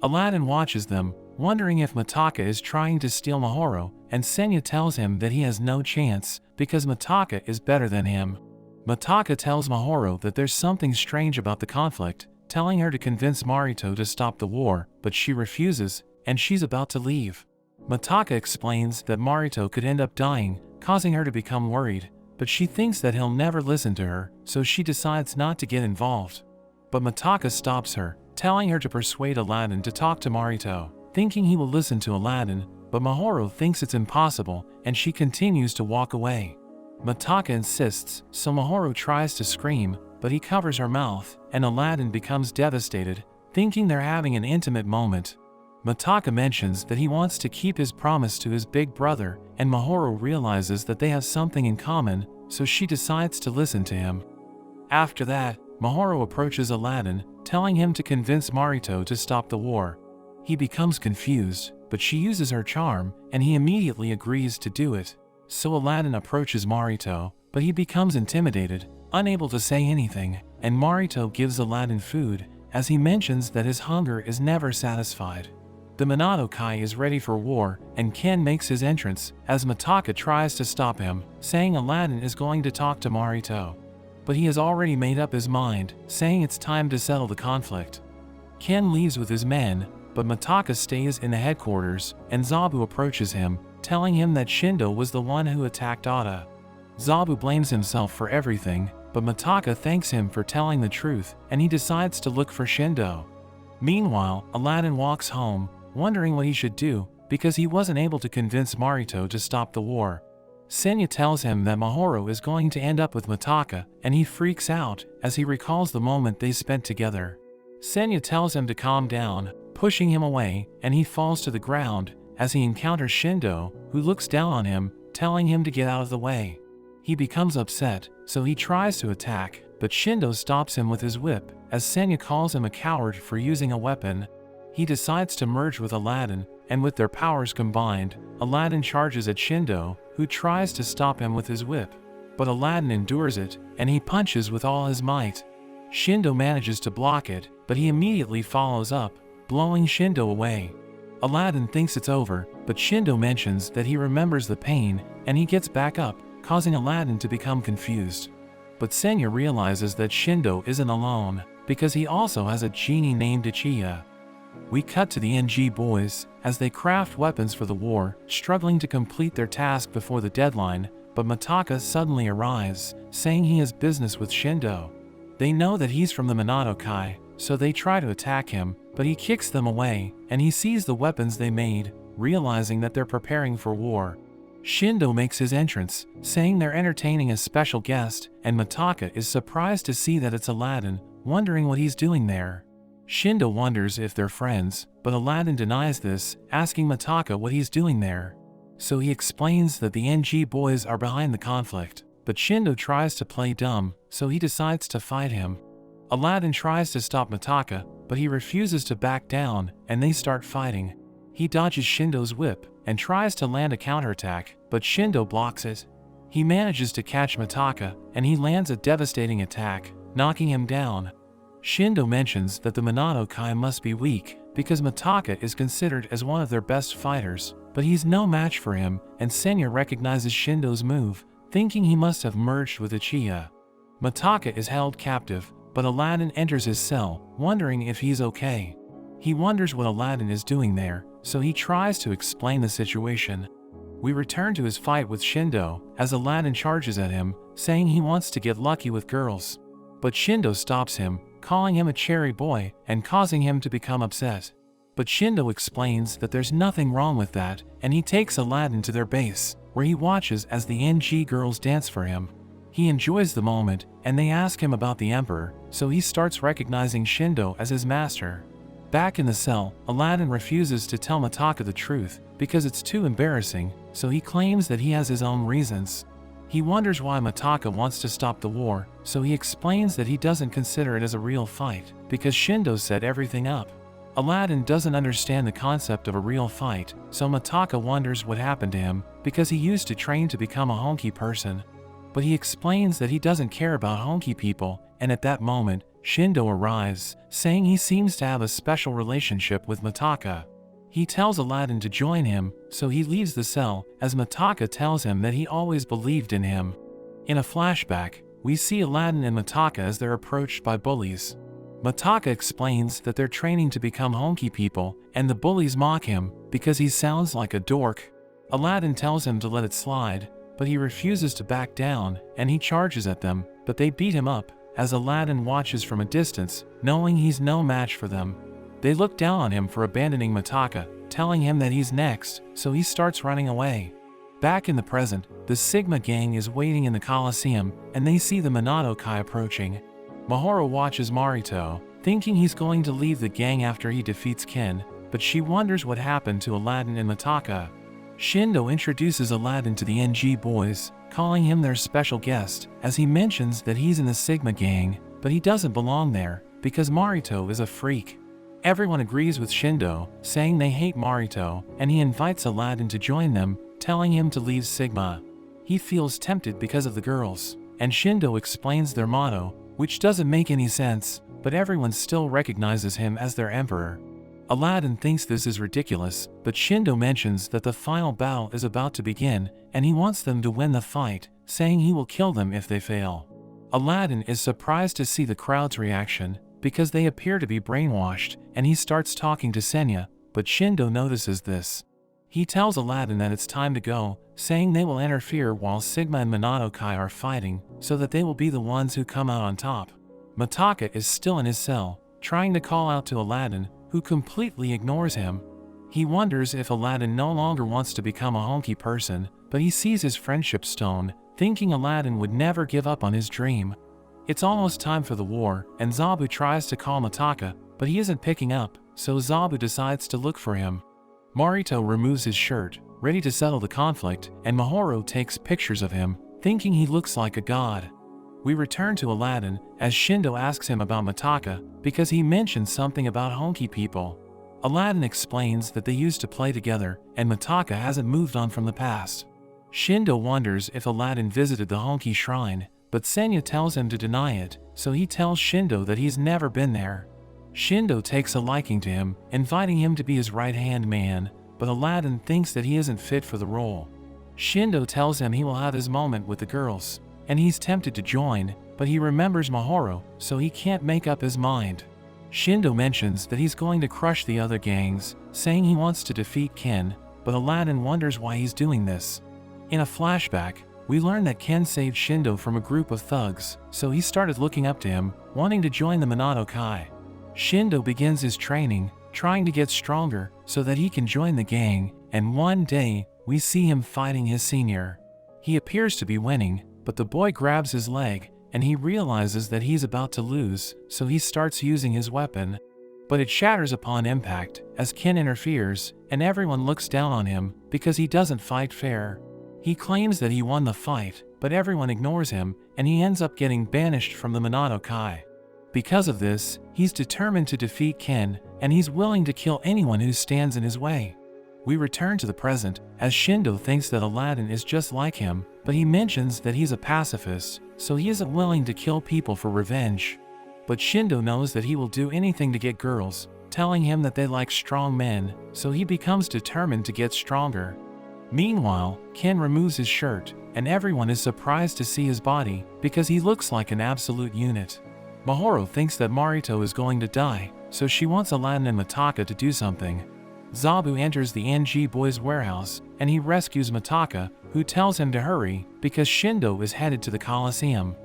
Aladdin watches them, wondering if Mataka is trying to steal Mahoro, and Senya tells him that he has no chance, because Mataka is better than him. Mataka tells Mahoro that there's something strange about the conflict, telling her to convince Marito to stop the war, but she refuses, and she's about to leave. Mataka explains that Marito could end up dying, causing her to become worried, but she thinks that he'll never listen to her, so she decides not to get involved. But Mataka stops her, telling her to persuade Aladdin to talk to Marito, thinking he will listen to Aladdin, but Mahoro thinks it's impossible, and she continues to walk away. Mataka insists, so Mahoro tries to scream, but he covers her mouth, and Aladdin becomes devastated, thinking they're having an intimate moment. Mataka mentions that he wants to keep his promise to his big brother, and Mahoro realizes that they have something in common, so she decides to listen to him. After that, Mahoro approaches Aladdin, telling him to convince Marito to stop the war. He becomes confused, but she uses her charm, and he immediately agrees to do it. So Aladdin approaches Marito, but he becomes intimidated, unable to say anything, and Marito gives Aladdin food, as he mentions that his hunger is never satisfied. The Minato Kai is ready for war, and Ken makes his entrance, as Mataka tries to stop him, saying Aladdin is going to talk to Marito. But he has already made up his mind, saying it's time to settle the conflict. Ken leaves with his men, but Mataka stays in the headquarters, and Zabu approaches him, telling him that Shindo was the one who attacked Oda. Zabu blames himself for everything, but Mataka thanks him for telling the truth, and he decides to look for Shindo. Meanwhile, Aladdin walks home, wondering what he should do, because he wasn't able to convince Marito to stop the war. Senya tells him that Mahoro is going to end up with Mataka, and he freaks out, as he recalls the moment they spent together. Senya tells him to calm down, pushing him away, and he falls to the ground, as he encounters Shindo, who looks down on him, telling him to get out of the way. He becomes upset, so he tries to attack, but Shindo stops him with his whip, as Senya calls him a coward for using a weapon. He decides to merge with Aladdin, and with their powers combined, Aladdin charges at Shindo, who tries to stop him with his whip. But Aladdin endures it, and he punches with all his might. Shindo manages to block it, but he immediately follows up, blowing Shindo away. Aladdin thinks it's over, but Shindo mentions that he remembers the pain, and he gets back up, causing Aladdin to become confused. But Senya realizes that Shindo isn't alone, because he also has a genie named Ichiya. We cut to the NG boys, as they craft weapons for the war, struggling to complete their task before the deadline, but Mataka suddenly arrives, saying he has business with Shindo. They know that he's from the Minato Kai, so they try to attack him, but he kicks them away, and he sees the weapons they made, realizing that they're preparing for war. Shindo makes his entrance, saying they're entertaining a special guest, and Mataka is surprised to see that it's Aladdin, wondering what he's doing there. Shindo wonders if they're friends, but Aladdin denies this, asking Mataka what he's doing there. So he explains that the NG boys are behind the conflict, but Shindo tries to play dumb, so he decides to fight him. Aladdin tries to stop Mataka, but he refuses to back down, and they start fighting. He dodges Shindo's whip, and tries to land a counterattack, but Shindo blocks it. He manages to catch Mataka, and he lands a devastating attack, knocking him down. Shindo mentions that the Minato Kai must be weak, because Mataka is considered as one of their best fighters, but he's no match for him, and Senya recognizes Shindo's move, thinking he must have merged with Ichiya. Mataka is held captive, but Aladdin enters his cell, wondering if he's okay. He wonders what Aladdin is doing there, so he tries to explain the situation. We return to his fight with Shindo, as Aladdin charges at him, saying he wants to get lucky with girls. But Shindo stops him, calling him a cherry boy, and causing him to become upset. But Shindo explains that there's nothing wrong with that, and he takes Aladdin to their base, where he watches as the NG girls dance for him. He enjoys the moment, and they ask him about the Emperor, so he starts recognizing Shindo as his master. Back in the cell, Aladdin refuses to tell Mataka the truth, because it's too embarrassing, so he claims that he has his own reasons. He wonders why Mataka wants to stop the war, so he explains that he doesn't consider it as a real fight, because Shindo set everything up. Aladdin doesn't understand the concept of a real fight, so Mataka wonders what happened to him, because he used to train to become a honky person. But he explains that he doesn't care about honky people, and at that moment, Shindo arrives, saying he seems to have a special relationship with Mataka. He tells Aladdin to join him, so he leaves the cell, as Mataka tells him that he always believed in him. In a flashback, we see Aladdin and Mataka as they're approached by bullies. Mataka explains that they're training to become honky people, and the bullies mock him, because he sounds like a dork. Aladdin tells him to let it slide, but he refuses to back down, and he charges at them, but they beat him up, as Aladdin watches from a distance, knowing he's no match for them. They look down on him for abandoning Mataka, telling him that he's next, so he starts running away. Back in the present, the Sigma gang is waiting in the coliseum, and they see the Minato Kai approaching. Mahoro watches Marito, thinking he's going to leave the gang after he defeats Ken, but she wonders what happened to Aladdin and Mataka. Shindo introduces Aladdin to the NG boys, calling him their special guest, as he mentions that he's in the Sigma gang, but he doesn't belong there, because Marito is a freak. Everyone agrees with Shindo, saying they hate Marito, and he invites Aladdin to join them, telling him to leave Sigma. He feels tempted because of the girls, and Shindo explains their motto, which doesn't make any sense, but everyone still recognizes him as their emperor. Aladdin thinks this is ridiculous, but Shindo mentions that the final battle is about to begin, and he wants them to win the fight, saying he will kill them if they fail. Aladdin is surprised to see the crowd's reaction, because they appear to be brainwashed, and he starts talking to Senya, but Shindo notices this. He tells Aladdin that it's time to go, saying they will interfere while Sigma and Minato Kai are fighting, so that they will be the ones who come out on top. Mataka is still in his cell, trying to call out to Aladdin, who completely ignores him. He wonders if Aladdin no longer wants to become a honky person, but he sees his friendship stone, thinking Aladdin would never give up on his dream. It's almost time for the war, and Zabu tries to call Mataka, but he isn't picking up, so Zabu decides to look for him. Marito removes his shirt, ready to settle the conflict, and Mahoro takes pictures of him, thinking he looks like a god. We return to Aladdin, as Shindo asks him about Mataka, because he mentions something about honky people. Aladdin explains that they used to play together, and Mataka hasn't moved on from the past. Shindo wonders if Aladdin visited the honky shrine, but Senya tells him to deny it, so he tells Shindo that he's never been there. Shindo takes a liking to him, inviting him to be his right-hand man, but Aladdin thinks that he isn't fit for the role. Shindo tells him he will have his moment with the girls, and he's tempted to join, but he remembers Mahoro, so he can't make up his mind. Shindo mentions that he's going to crush the other gangs, saying he wants to defeat Ken, but Aladdin wonders why he's doing this. In a flashback, we learn that Ken saved Shindo from a group of thugs, so he started looking up to him, wanting to join the Minato Kai. Shindo begins his training, trying to get stronger so that he can join the gang, and one day, we see him fighting his senior. He appears to be winning, but the boy grabs his leg, and he realizes that he's about to lose, so he starts using his weapon. But it shatters upon impact, as Ken interferes, and everyone looks down on him, because he doesn't fight fair. He claims that he won the fight, but everyone ignores him, and he ends up getting banished from the Minato Kai. Because of this, he's determined to defeat Ken, and he's willing to kill anyone who stands in his way. We return to the present, as Shindo thinks that Aladdin is just like him, but he mentions that he's a pacifist, so he isn't willing to kill people for revenge. But Shindo knows that he will do anything to get girls, telling him that they like strong men, so he becomes determined to get stronger. Meanwhile, Ken removes his shirt, and everyone is surprised to see his body, because he looks like an absolute unit. Mahoro thinks that Marito is going to die, so she wants Aladdin and Mataka to do something. Zabu enters the NG boys' warehouse, and he rescues Mataka, who tells him to hurry, because Shindo is headed to the coliseum.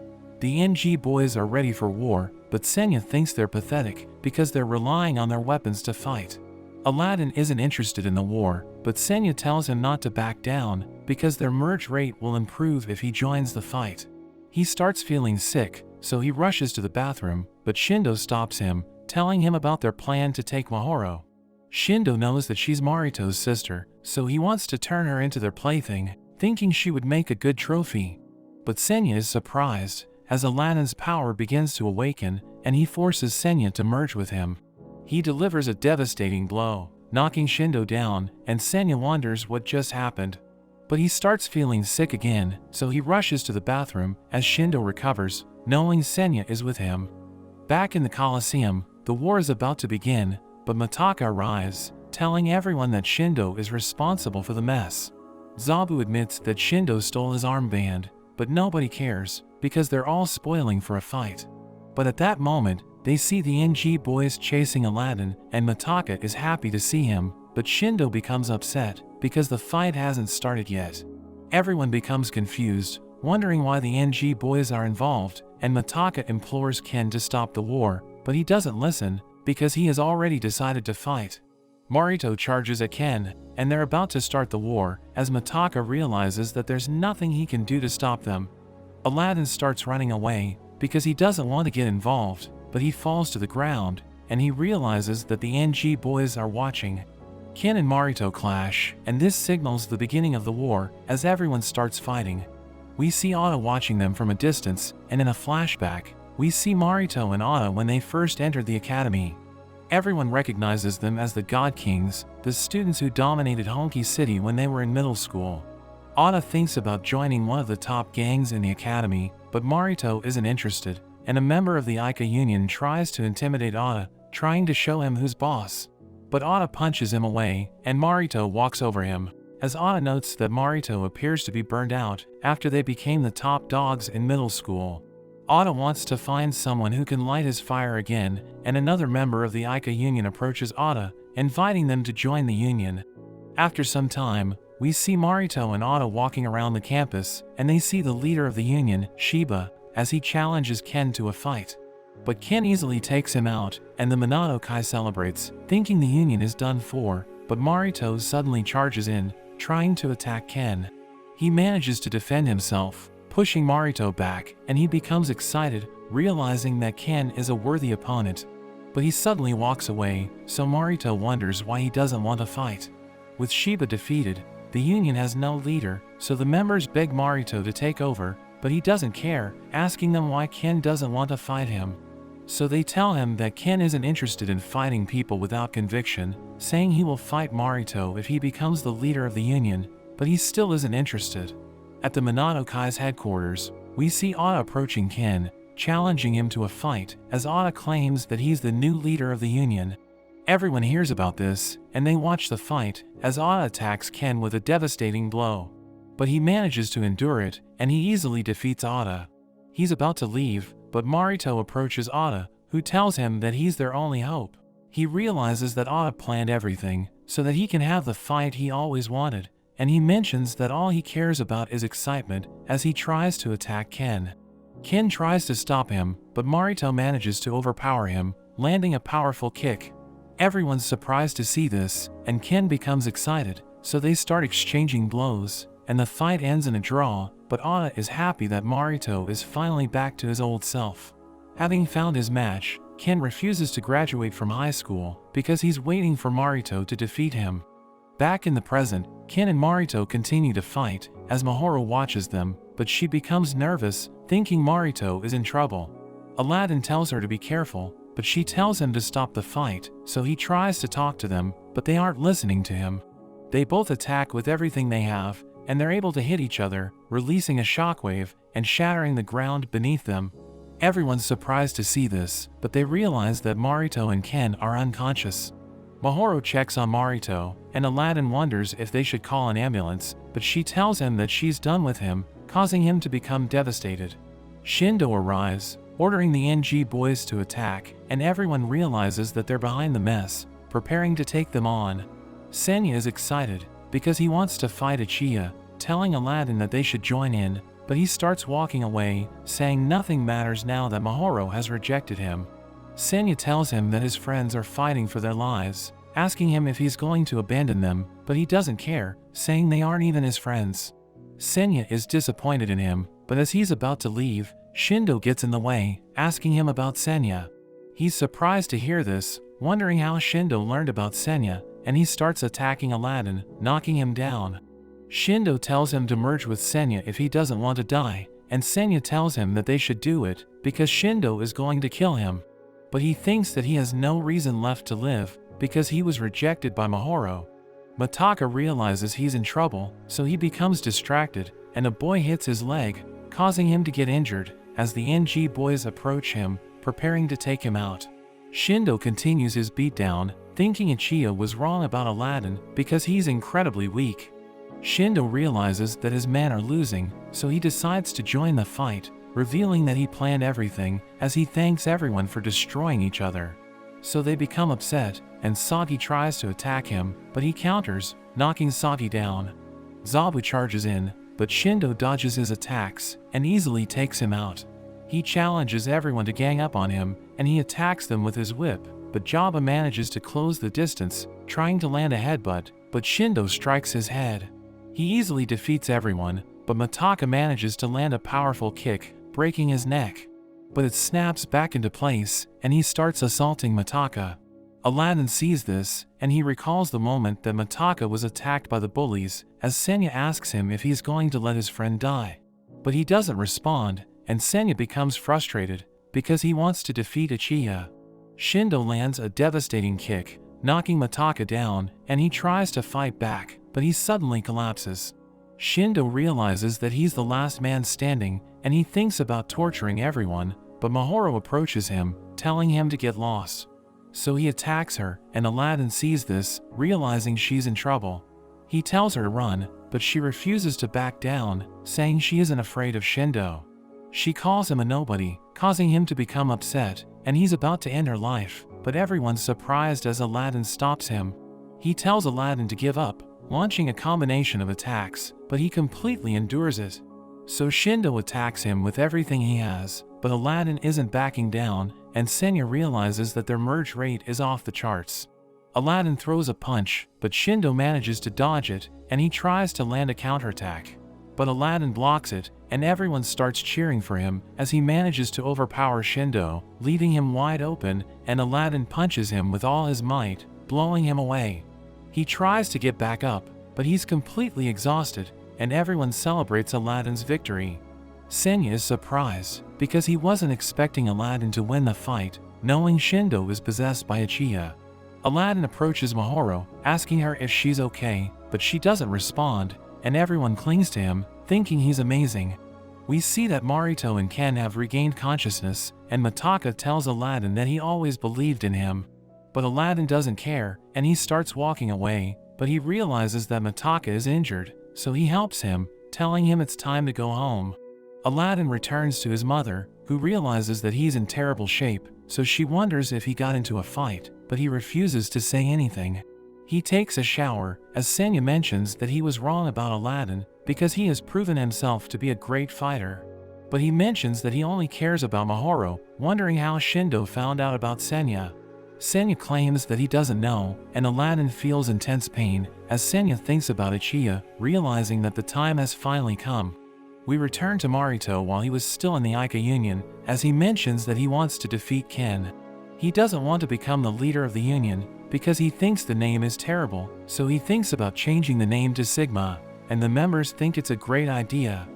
The NG boys are ready for war, but Senya thinks they're pathetic, because they're relying on their weapons to fight. Aladdin isn't interested in the war, but Senya tells him not to back down, because their merge rate will improve if he joins the fight. He starts feeling sick, so he rushes to the bathroom, but Shindo stops him, telling him about their plan to take Mahoro. Shindo knows that she's Marito's sister, so he wants to turn her into their plaything, thinking she would make a good trophy. But Senya is surprised, as Aladdin's power begins to awaken, and he forces Senya to merge with him. He delivers a devastating blow, knocking Shindo down, and Senya wonders what just happened. But he starts feeling sick again, so he rushes to the bathroom as Shindo recovers, knowing Senya is with him. Back in the coliseum, the war is about to begin, but Mataka arrives, telling everyone that Shindo is responsible for the mess. Zabu admits that Shindo stole his armband, but nobody cares, because they're all spoiling for a fight. But at that moment, they see the NG boys chasing Aladdin, and Mataka is happy to see him, but Shindo becomes upset, because the fight hasn't started yet. Everyone becomes confused, wondering why the NG boys are involved, and Mataka implores Ken to stop the war, but he doesn't listen, because he has already decided to fight. Marito charges at Ken, and they're about to start the war, as Mataka realizes that there's nothing he can do to stop them. Aladdin starts running away, because he doesn't want to get involved, but he falls to the ground, and he realizes that the NG boys are watching. Ken and Marito clash, and this signals the beginning of the war, as everyone starts fighting. We see Otto watching them from a distance, and in a flashback, we see Marito and Otto when they first entered the academy. Everyone recognizes them as the God Kings, the students who dominated Honky City when they were in middle school. Otto thinks about joining one of the top gangs in the academy, but Marito isn't interested, and a member of the Ica Union tries to intimidate Otto, trying to show him who's boss. But Otto punches him away, and Marito walks over him, as Otto notes that Marito appears to be burned out after they became the top dogs in middle school. Otto wants to find someone who can light his fire again, and another member of the Ica Union approaches Otto, inviting them to join the union. After some time, we see Marito and Otto walking around the campus, and they see the leader of the union, Shiba, as he challenges Ken to a fight. But Ken easily takes him out, and the Minato Kai celebrates, thinking the union is done for, but Marito suddenly charges in, trying to attack Ken. He manages to defend himself, pushing Marito back, and he becomes excited, realizing that Ken is a worthy opponent. But he suddenly walks away, so Marito wonders why he doesn't want to fight. With Shiba defeated, the union has no leader, so the members beg Marito to take over, but he doesn't care, asking them why Ken doesn't want to fight him. So they tell him that Ken isn't interested in fighting people without conviction, saying he will fight Marito if he becomes the leader of the union, but he still isn't interested. At the Minato Kai's headquarters, we see Otto approaching Ken, challenging him to a fight, as Otto claims that he's the new leader of the union. Everyone hears about this, and they watch the fight, as Otto attacks Ken with a devastating blow. But he manages to endure it, and he easily defeats Otto. He's about to leave, but Marito approaches Otto, who tells him that he's their only hope. He realizes that Otto planned everything, so that he can have the fight he always wanted, and he mentions that all he cares about is excitement as he tries to attack Ken. Ken tries to stop him, but Marito manages to overpower him, landing a powerful kick. Everyone's surprised to see this, and Ken becomes excited, so they start exchanging blows, and the fight ends in a draw, but Otto is happy that Marito is finally back to his old self. Having found his match, Ken refuses to graduate from high school because he's waiting for Marito to defeat him. Back in the present, Ken and Marito continue to fight, as Mahoro watches them, but she becomes nervous, thinking Marito is in trouble. Aladdin tells her to be careful, but she tells him to stop the fight, so he tries to talk to them, but they aren't listening to him. They both attack with everything they have, and they're able to hit each other, releasing a shockwave and shattering the ground beneath them. Everyone's surprised to see this, but they realize that Marito and Ken are unconscious. Mahoro checks on Marito, and Aladdin wonders if they should call an ambulance, but she tells him that she's done with him, causing him to become devastated. Shindo arrives, ordering the NG boys to attack, and everyone realizes that they're behind the mess, preparing to take them on. Senya is excited, because he wants to fight Achiya, telling Aladdin that they should join in, but he starts walking away, saying nothing matters now that Mahoro has rejected him. Senya tells him that his friends are fighting for their lives, asking him if he's going to abandon them, but he doesn't care, saying they aren't even his friends. Senya is disappointed in him, but as he's about to leave, Shindo gets in the way, asking him about Senya. He's surprised to hear this, wondering how Shindo learned about Senya, and he starts attacking Aladdin, knocking him down. Shindo tells him to merge with Senya if he doesn't want to die, and Senya tells him that they should do it because Shindo is going to kill him. But he thinks that he has no reason left to live because he was rejected by Mahoro. Mataka realizes he's in trouble, so he becomes distracted, and a boy hits his leg, causing him to get injured as the NG boys approach him, preparing to take him out. Shindo continues his beatdown, thinking Ichiya was wrong about Aladdin because he's incredibly weak. Shindo realizes that his men are losing, so he decides to join the fight, revealing that he planned everything as he thanks everyone for destroying each other. So they become upset, and Sati tries to attack him, but he counters, knocking Sati down. Zabu charges in, but Shindo dodges his attacks and easily takes him out. He challenges everyone to gang up on him, and he attacks them with his whip, but Jabba manages to close the distance, trying to land a headbutt, but Shindo strikes his head. He easily defeats everyone, but Mataka manages to land a powerful kick, breaking his neck. But it snaps back into place, and he starts assaulting Mataka. Aladdin sees this, and he recalls the moment that Mataka was attacked by the bullies, as Senya asks him if he's going to let his friend die. But he doesn't respond, and Senya becomes frustrated, because he wants to defeat Ichiya. Shindo lands a devastating kick, knocking Mataka down, and he tries to fight back, but he suddenly collapses. Shindo realizes that he's the last man standing, and he thinks about torturing everyone, but Mahoro approaches him, telling him to get lost. So he attacks her, and Aladdin sees this, realizing she's in trouble. He tells her to run, but she refuses to back down, saying she isn't afraid of Shindo. She calls him a nobody, causing him to become upset, and he's about to end her life, but everyone's surprised as Aladdin stops him. He tells Aladdin to give up, launching a combination of attacks, but he completely endures it. So Shindo attacks him with everything he has, but Aladdin isn't backing down, and Senya realizes that their merge rate is off the charts. Aladdin throws a punch, but Shindo manages to dodge it, and he tries to land a counterattack. But Aladdin blocks it, and everyone starts cheering for him as he manages to overpower Shindo, leaving him wide open, and Aladdin punches him with all his might, blowing him away. He tries to get back up, but he's completely exhausted, and everyone celebrates Aladdin's victory. Senya is surprised, because he wasn't expecting Aladdin to win the fight, knowing Shindo is possessed by Ichiya. Aladdin approaches Mahoro, asking her if she's okay, but she doesn't respond, and everyone clings to him, thinking he's amazing. We see that Marito and Ken have regained consciousness, and Mataka tells Aladdin that he always believed in him. But Aladdin doesn't care, and he starts walking away, but he realizes that Mataka is injured, so he helps him, telling him it's time to go home. Aladdin returns to his mother, who realizes that he's in terrible shape, so she wonders if he got into a fight, but he refuses to say anything. He takes a shower, as Senya mentions that he was wrong about Aladdin, because he has proven himself to be a great fighter. But he mentions that he only cares about Mahoro, wondering how Shindo found out about Senya. Senya claims that he doesn't know, and Aladdin feels intense pain, as Senya thinks about Ichiya, realizing that the time has finally come. We return to Marito while he was still in the Ica Union, as he mentions that he wants to defeat Ken. He doesn't want to become the leader of the Union, because he thinks the name is terrible, so he thinks about changing the name to Sigma, and the members think it's a great idea.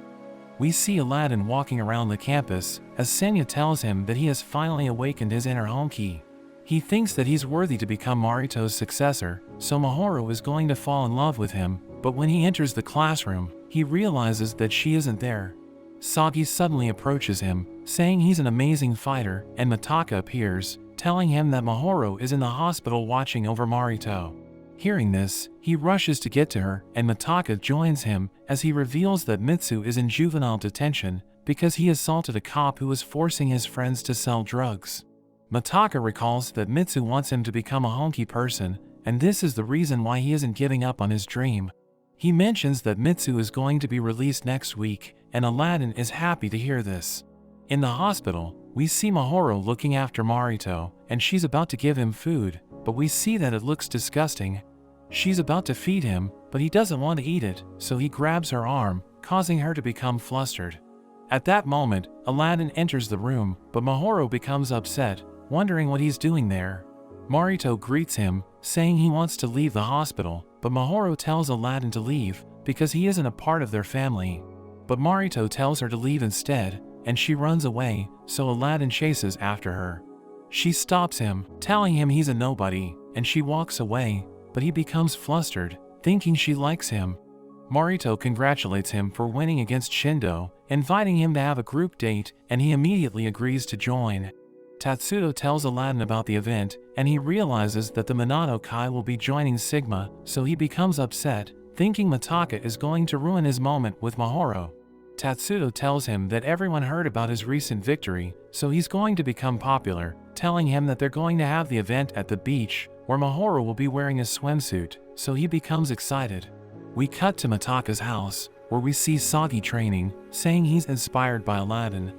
We see Aladdin walking around the campus, as Senya tells him that he has finally awakened his inner Honki. He thinks that he's worthy to become Marito's successor, so Mahoro is going to fall in love with him, but when he enters the classroom, he realizes that she isn't there. Sagi suddenly approaches him, saying he's an amazing fighter, and Mataka appears, telling him that Mahoro is in the hospital watching over Marito. Hearing this, he rushes to get to her, and Mataka joins him, as he reveals that Mitsu is in juvenile detention, because he assaulted a cop who was forcing his friends to sell drugs. Mataka recalls that Mitsu wants him to become a honky person, and this is the reason why he isn't giving up on his dream. He mentions that Mitsu is going to be released next week, and Aladdin is happy to hear this. In the hospital, we see Mahoro looking after Marito, and she's about to give him food, but we see that it looks disgusting. She's about to feed him, but he doesn't want to eat it, so he grabs her arm, causing her to become flustered. At that moment, Aladdin enters the room, but Mahoro becomes upset, wondering what he's doing there. Marito greets him, saying he wants to leave the hospital, but Mahoro tells Aladdin to leave, because he isn't a part of their family. But Marito tells her to leave instead, and she runs away, so Aladdin chases after her. She stops him, telling him he's a nobody, and she walks away, but he becomes flustered, thinking she likes him. Marito congratulates him for winning against Shindo, inviting him to have a group date, and he immediately agrees to join. Tatsudo tells Aladdin about the event, and he realizes that the Minato Kai will be joining Sigma, so he becomes upset, thinking Mataka is going to ruin his moment with Mahoro. Tatsudo tells him that everyone heard about his recent victory, so he's going to become popular, telling him that they're going to have the event at the beach, where Mahoro will be wearing a swimsuit, so he becomes excited. We cut to Mataka's house, where we see Sagi training, saying he's inspired by Aladdin.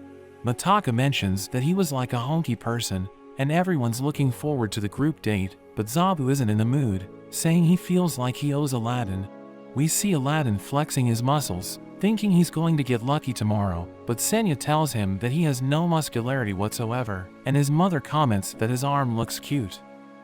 Mataka mentions that he was like a honky person, and everyone's looking forward to the group date, but Zabu isn't in the mood, saying he feels like he owes Aladdin. We see Aladdin flexing his muscles, thinking he's going to get lucky tomorrow, but Senya tells him that he has no muscularity whatsoever, and his mother comments that his arm looks cute.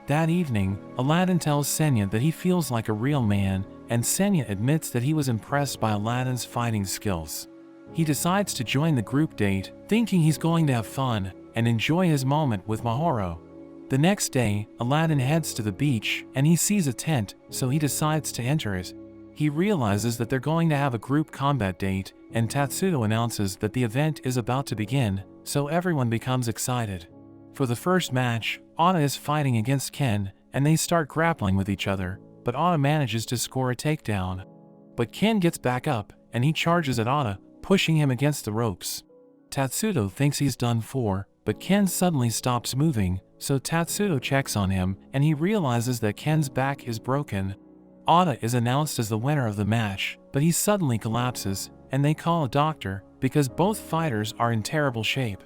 That evening, Aladdin tells Senya that he feels like a real man, and Senya admits that he was impressed by Aladdin's fighting skills. He decides to join the group date, thinking he's going to have fun and enjoy his moment with Mahoro. The next day, Aladdin heads to the beach, and he sees a tent, so he decides to enter it. He realizes that they're going to have a group combat date, and Tatsudo announces that the event is about to begin, so everyone becomes excited. For the first match, Ata is fighting against Ken, and they start grappling with each other, but Ata manages to score a takedown. But Ken gets back up, and he charges at Ata, pushing him against the ropes. Tatsudo thinks he's done for, but Ken suddenly stops moving, so Tatsudo checks on him, and he realizes that Ken's back is broken. Ata is announced as the winner of the match, but he suddenly collapses, and they call a doctor, because both fighters are in terrible shape.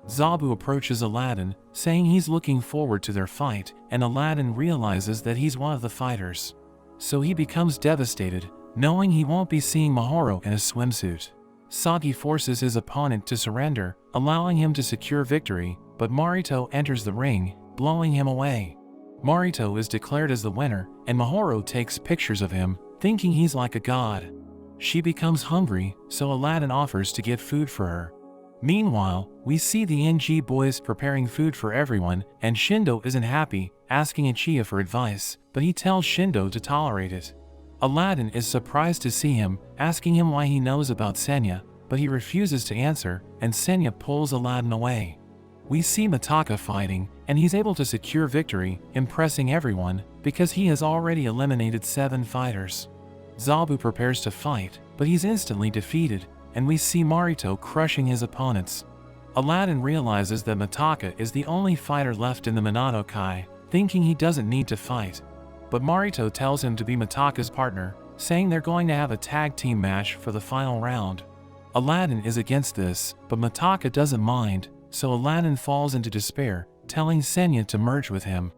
Zabu approaches Aladdin, saying he's looking forward to their fight, and Aladdin realizes that he's one of the fighters. So he becomes devastated, knowing he won't be seeing Mahoro in a swimsuit. Sagi forces his opponent to surrender, allowing him to secure victory, but Marito enters the ring, blowing him away. Marito is declared as the winner, and Mahoro takes pictures of him, thinking he's like a god. She becomes hungry, so Aladdin offers to get food for her. Meanwhile, we see the NG boys preparing food for everyone, and Shindo isn't happy, asking Ichiya for advice, but he tells Shindo to tolerate it. Aladdin is surprised to see him, asking him why he knows about Senya, but he refuses to answer, and Senya pulls Aladdin away. We see Mataka fighting, and he's able to secure victory, impressing everyone, because he has already eliminated 7 fighters. Zabu prepares to fight, but he's instantly defeated, and we see Marito crushing his opponents. Aladdin realizes that Mataka is the only fighter left in the Minato Kai, thinking he doesn't need to fight. But Marito tells him to be Mataka's partner, saying they're going to have a tag team match for the final round. Aladdin is against this, but Mataka doesn't mind, so Aladdin falls into despair, telling Senya to merge with him.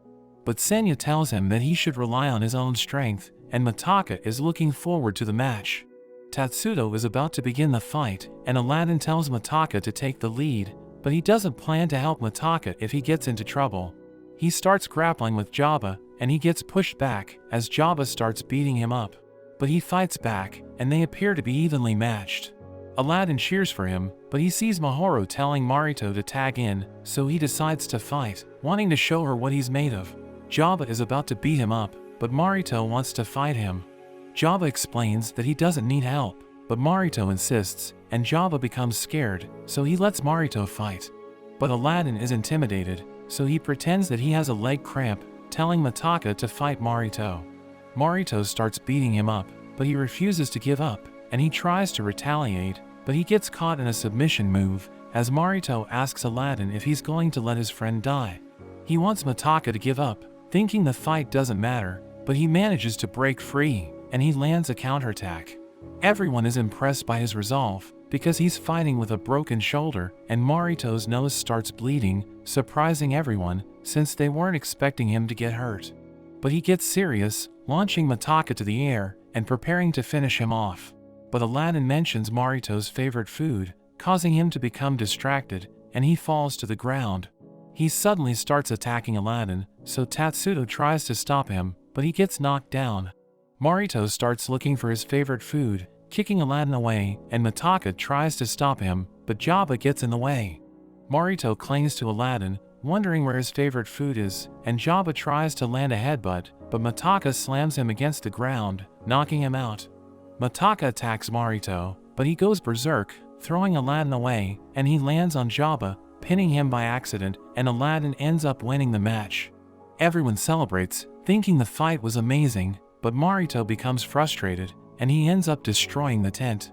But Senya tells him that he should rely on his own strength, and Mataka is looking forward to the match. Tatsudo is about to begin the fight, and Aladdin tells Mataka to take the lead, but he doesn't plan to help Mataka if he gets into trouble. He starts grappling with Jabba, and he gets pushed back as Jabba starts beating him up. But he fights back, and they appear to be evenly matched. Aladdin cheers for him, but he sees Mahoro telling Marito to tag in, so he decides to fight, wanting to show her what he's made of. Jabba is about to beat him up, but Marito wants to fight him. Jabba explains that he doesn't need help, but Marito insists, and Jabba becomes scared, so he lets Marito fight. But Aladdin is intimidated, so he pretends that he has a leg cramp, telling Mataka to fight Marito. Marito starts beating him up, but he refuses to give up, and he tries to retaliate, but he gets caught in a submission move, as Marito asks Aladdin if he's going to let his friend die. He wants Mataka to give up, thinking the fight doesn't matter, but he manages to break free, and he lands a counterattack. Everyone is impressed by his resolve, because he's fighting with a broken shoulder, and Marito's nose starts bleeding, surprising everyone, since they weren't expecting him to get hurt. But he gets serious, launching Mataka to the air, and preparing to finish him off. But Aladdin mentions Marito's favorite food, causing him to become distracted, and he falls to the ground. He suddenly starts attacking Aladdin, so Tatsudo tries to stop him, but he gets knocked down. Marito starts looking for his favorite food, kicking Aladdin away, and Mataka tries to stop him, but Jabba gets in the way. Marito clings to Aladdin, wondering where his favorite food is, and Jabba tries to land a headbutt, but Mataka slams him against the ground, knocking him out. Mataka attacks Marito, but he goes berserk, throwing Aladdin away, and he lands on Jabba, pinning him by accident, and Aladdin ends up winning the match. Everyone celebrates, thinking the fight was amazing, but Marito becomes frustrated, and he ends up destroying the tent.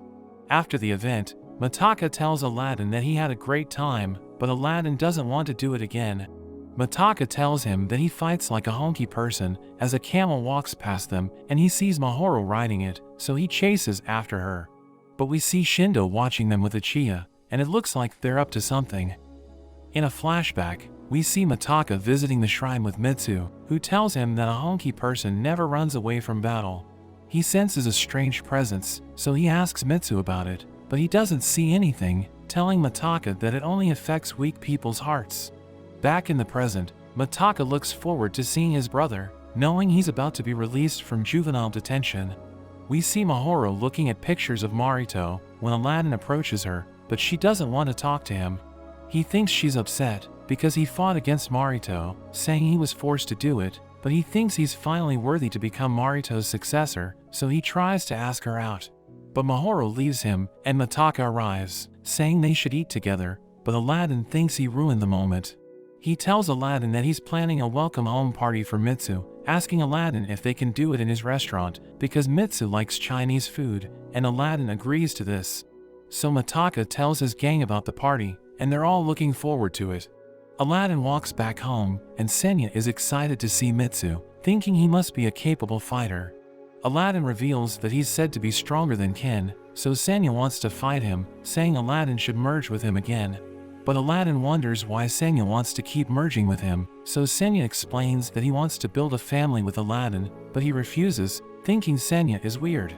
After the event, Mataka tells Aladdin that he had a great time, but Aladdin doesn't want to do it again. Mataka tells him that he fights like a honky person as a camel walks past them, and he sees Mahoro riding it, so he chases after her. But we see Shindo watching them with a chia, and it looks like they're up to something. In a flashback, we see Mataka visiting the shrine with Mitsu, who tells him that a honky person never runs away from battle. He senses a strange presence, so he asks Mitsu about it, but he doesn't see anything, telling Mataka that it only affects weak people's hearts. Back in the present, Mataka looks forward to seeing his brother, knowing he's about to be released from juvenile detention. We see Mahoro looking at pictures of Marito when Aladdin approaches her, but she doesn't want to talk to him. He thinks she's upset because he fought against Marito, saying he was forced to do it, but he thinks he's finally worthy to become Marito's successor, so he tries to ask her out. But Mahoro leaves him, and Mataka arrives, saying they should eat together, but Aladdin thinks he ruined the moment. He tells Aladdin that he's planning a welcome home party for Mitsu, asking Aladdin if they can do it in his restaurant, because Mitsu likes Chinese food, and Aladdin agrees to this. So Mataka tells his gang about the party, and they're all looking forward to it. Aladdin walks back home, and Senya is excited to see Mitsu, thinking he must be a capable fighter. Aladdin reveals that he's said to be stronger than Ken, so Senya wants to fight him, saying Aladdin should merge with him again. But Aladdin wonders why Senya wants to keep merging with him, so Senya explains that he wants to build a family with Aladdin, but he refuses, thinking Senya is weird.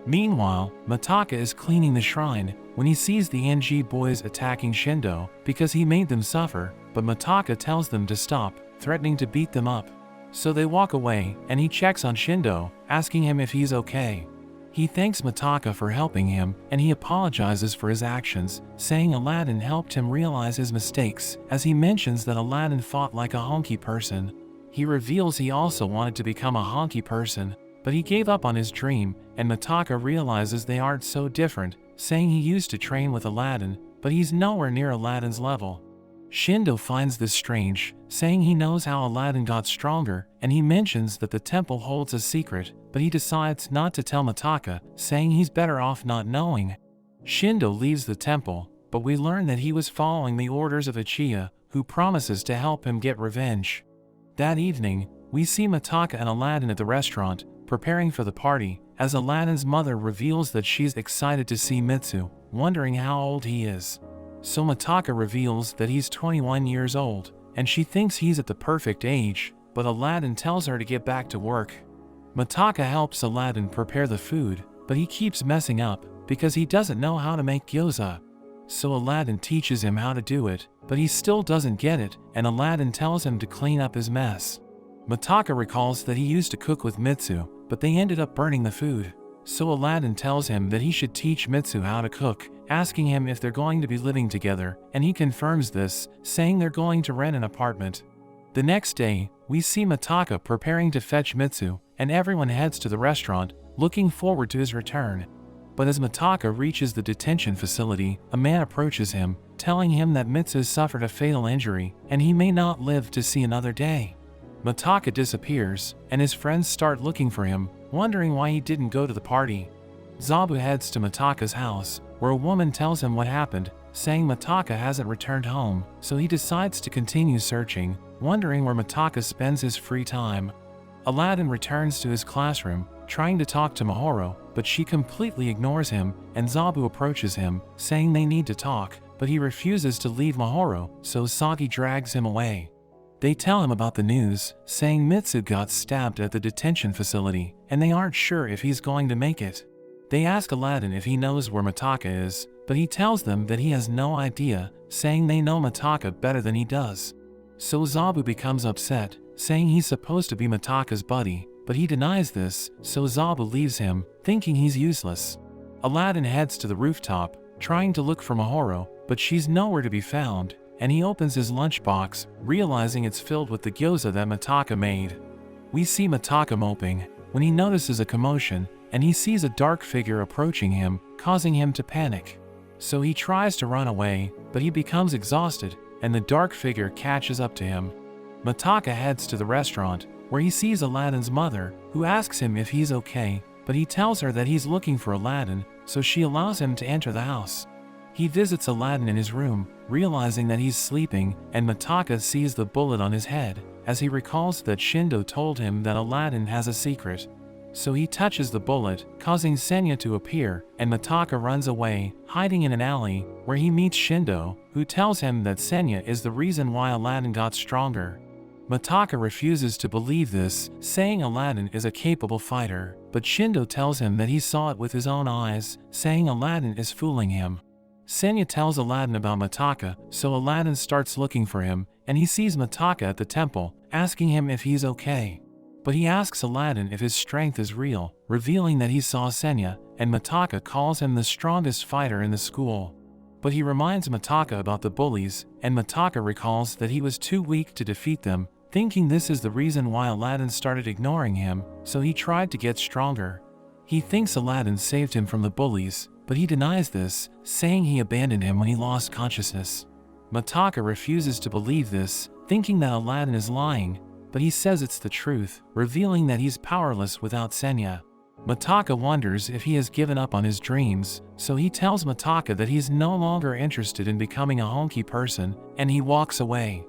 Meanwhile, Mataka is cleaning the shrine when he sees the NG boys attacking Shindo because he made them suffer, but Mataka tells them to stop, threatening to beat them up. So they walk away, and he checks on Shindo, asking him if he's okay. He thanks Mataka for helping him, and he apologizes for his actions, saying Aladdin helped him realize his mistakes, as he mentions that Aladdin fought like a honky person. He reveals he also wanted to become a honky person, but he gave up on his dream, and Mataka realizes they aren't so different, saying he used to train with Aladdin, but he's nowhere near Aladdin's level. Shindo finds this strange, saying he knows how Aladdin got stronger, and he mentions that the temple holds a secret, but he decides not to tell Mataka, saying he's better off not knowing. Shindo leaves the temple, but we learn that he was following the orders of a chia, who promises to help him get revenge. That evening, we see Mataka and Aladdin at the restaurant, preparing for the party, as Aladdin's mother reveals that she's excited to see Mitsu, wondering how old he is. So Mataka reveals that he's 21 years old, and she thinks he's at the perfect age, but Aladdin tells her to get back to work. Mataka helps Aladdin prepare the food, but he keeps messing up, because he doesn't know how to make gyoza. So Aladdin teaches him how to do it, but he still doesn't get it, and Aladdin tells him to clean up his mess. Mataka recalls that he used to cook with Mitsu, but they ended up burning the food. So Aladdin tells him that he should teach Mitsu how to cook, asking him if they're going to be living together, and he confirms this, saying they're going to rent an apartment. The next day, we see Mataka preparing to fetch Mitsu, and everyone heads to the restaurant, looking forward to his return. But as Mataka reaches the detention facility, a man approaches him, telling him that Mitsu suffered a fatal injury, and he may not live to see another day. Mataka disappears, and his friends start looking for him, wondering why he didn't go to the party. Zabu heads to Mataka's house, where a woman tells him what happened, saying Mataka hasn't returned home, so he decides to continue searching, wondering where Mataka spends his free time. Aladdin returns to his classroom, trying to talk to Mahoro, but she completely ignores him, and Zabu approaches him, saying they need to talk, but he refuses to leave Mahoro, so Sagi drags him away. They tell him about the news, saying Mitsu got stabbed at the detention facility, and they aren't sure if he's going to make it. They ask Aladdin if he knows where Mataka is, but he tells them that he has no idea, saying they know Mataka better than he does. So Zabu becomes upset, saying he's supposed to be Mataka's buddy, but he denies this, so Zabu leaves him, thinking he's useless. Aladdin heads to the rooftop, trying to look for Mahoro, but she's nowhere to be found, and he opens his lunchbox, realizing it's filled with the gyoza that Mataka made. We see Mataka moping when he notices a commotion, and he sees a dark figure approaching him, causing him to panic. So he tries to run away, but he becomes exhausted, and the dark figure catches up to him. Mataka heads to the restaurant, where he sees Aladdin's mother, who asks him if he's okay, but he tells her that he's looking for Aladdin, so she allows him to enter the house. He visits Aladdin in his room, realizing that he's sleeping, and Mataka sees the bullet on his head, as he recalls that Shindo told him that Aladdin has a secret. So he touches the bullet, causing Senya to appear, and Mataka runs away, hiding in an alley, where he meets Shindo, who tells him that Senya is the reason why Aladdin got stronger. Mataka refuses to believe this, saying Aladdin is a capable fighter, but Shindo tells him that he saw it with his own eyes, saying Aladdin is fooling him. Senya tells Aladdin about Mataka, so Aladdin starts looking for him, and he sees Mataka at the temple, asking him if he's okay. But he asks Aladdin if his strength is real, revealing that he saw Senya, and Mataka calls him the strongest fighter in the school. But he reminds Mataka about the bullies, and Mataka recalls that he was too weak to defeat them, thinking this is the reason why Aladdin started ignoring him, so he tried to get stronger. He thinks Aladdin saved him from the bullies, but he denies this, saying he abandoned him when he lost consciousness. Mataka refuses to believe this, thinking that Aladdin is lying, but he says it's the truth, revealing that he's powerless without Senya. Mataka wonders if he has given up on his dreams, so he tells Mataka that he's no longer interested in becoming a honky person, and he walks away.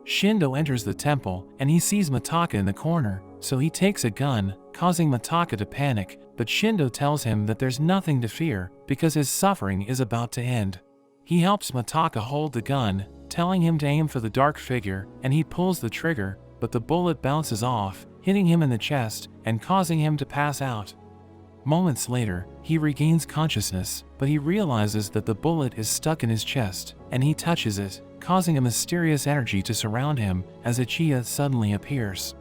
Shindo enters the temple, and he sees Mataka in the corner, so he takes a gun, causing Mataka to panic, but Shindo tells him that there's nothing to fear, because his suffering is about to end. He helps Mataka hold the gun, telling him to aim for the dark figure, and he pulls the trigger, but the bullet bounces off, hitting him in the chest, and causing him to pass out. Moments later, he regains consciousness, but he realizes that the bullet is stuck in his chest, and he touches it, causing a mysterious energy to surround him, as Ichiya suddenly appears.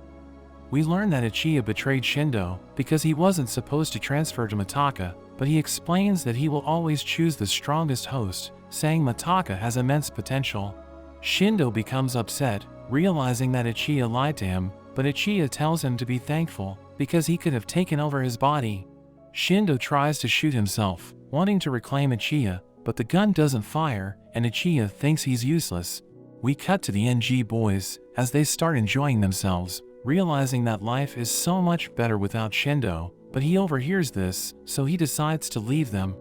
We learn that Ichiya betrayed Shindo, because he wasn't supposed to transfer to Mataka, but he explains that he will always choose the strongest host, saying Mataka has immense potential. Shindo becomes upset, realizing that Ichiya lied to him, but Ichiya tells him to be thankful, because he could have taken over his body. Shindo tries to shoot himself, wanting to reclaim Ichiya, but the gun doesn't fire, and Ichiya thinks he's useless. We cut to the NG boys, as they start enjoying themselves, realizing that life is so much better without Shindo, but he overhears this, so he decides to leave them.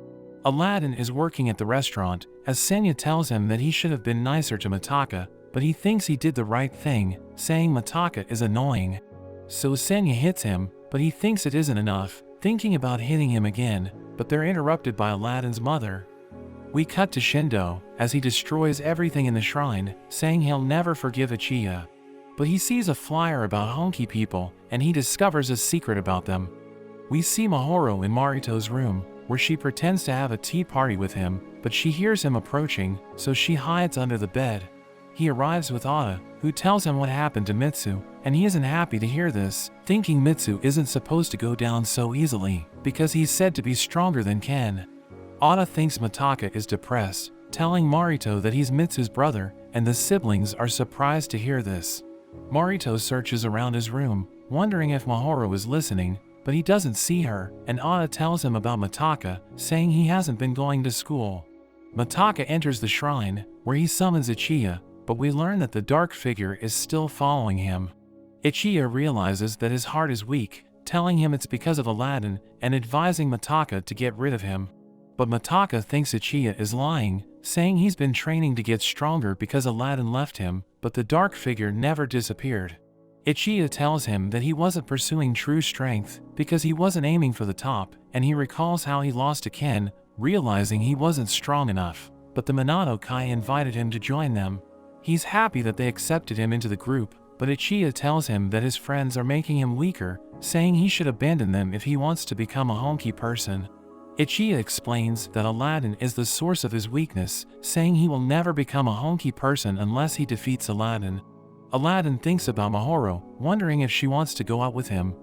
Aladdin is working at the restaurant, as Senya tells him that he should have been nicer to Mataka, but he thinks he did the right thing, saying Mataka is annoying. So Senya hits him, but he thinks it isn't enough, thinking about hitting him again, but they're interrupted by Aladdin's mother. We cut to Shindo, as he destroys everything in the shrine, saying he'll never forgive Ichiya. But he sees a flyer about honky people, and he discovers a secret about them. We see Mahoro in Marito's room, where she pretends to have a tea party with him, but she hears him approaching, so she hides under the bed. He arrives with Ada, who tells him what happened to Mitsu, and he isn't happy to hear this, thinking Mitsu isn't supposed to go down so easily, because he's said to be stronger than Ken. Ada thinks Mataka is depressed, telling Marito that he's Mitsu's brother, and the siblings are surprised to hear this. Marito searches around his room, wondering if Mahoro is listening, but he doesn't see her, and Ada tells him about Mataka, saying he hasn't been going to school. Mataka enters the shrine, where he summons Ichiya, but we learn that the dark figure is still following him. Ichiya realizes that his heart is weak, telling him it's because of Aladdin, and advising Mataka to get rid of him. But Mataka thinks Ichiya is lying, saying he's been training to get stronger because Aladdin left him, but the dark figure never disappeared. Ichiya tells him that he wasn't pursuing true strength, because he wasn't aiming for the top, and he recalls how he lost to Ken, realizing he wasn't strong enough, but the Minato Kai invited him to join them. He's happy that they accepted him into the group, but Ichiya tells him that his friends are making him weaker, saying he should abandon them if he wants to become a honky person. Ichiya explains that Aladdin is the source of his weakness, saying he will never become a honky person unless he defeats Aladdin. Aladdin thinks about Mahoro, wondering if she wants to go out with him.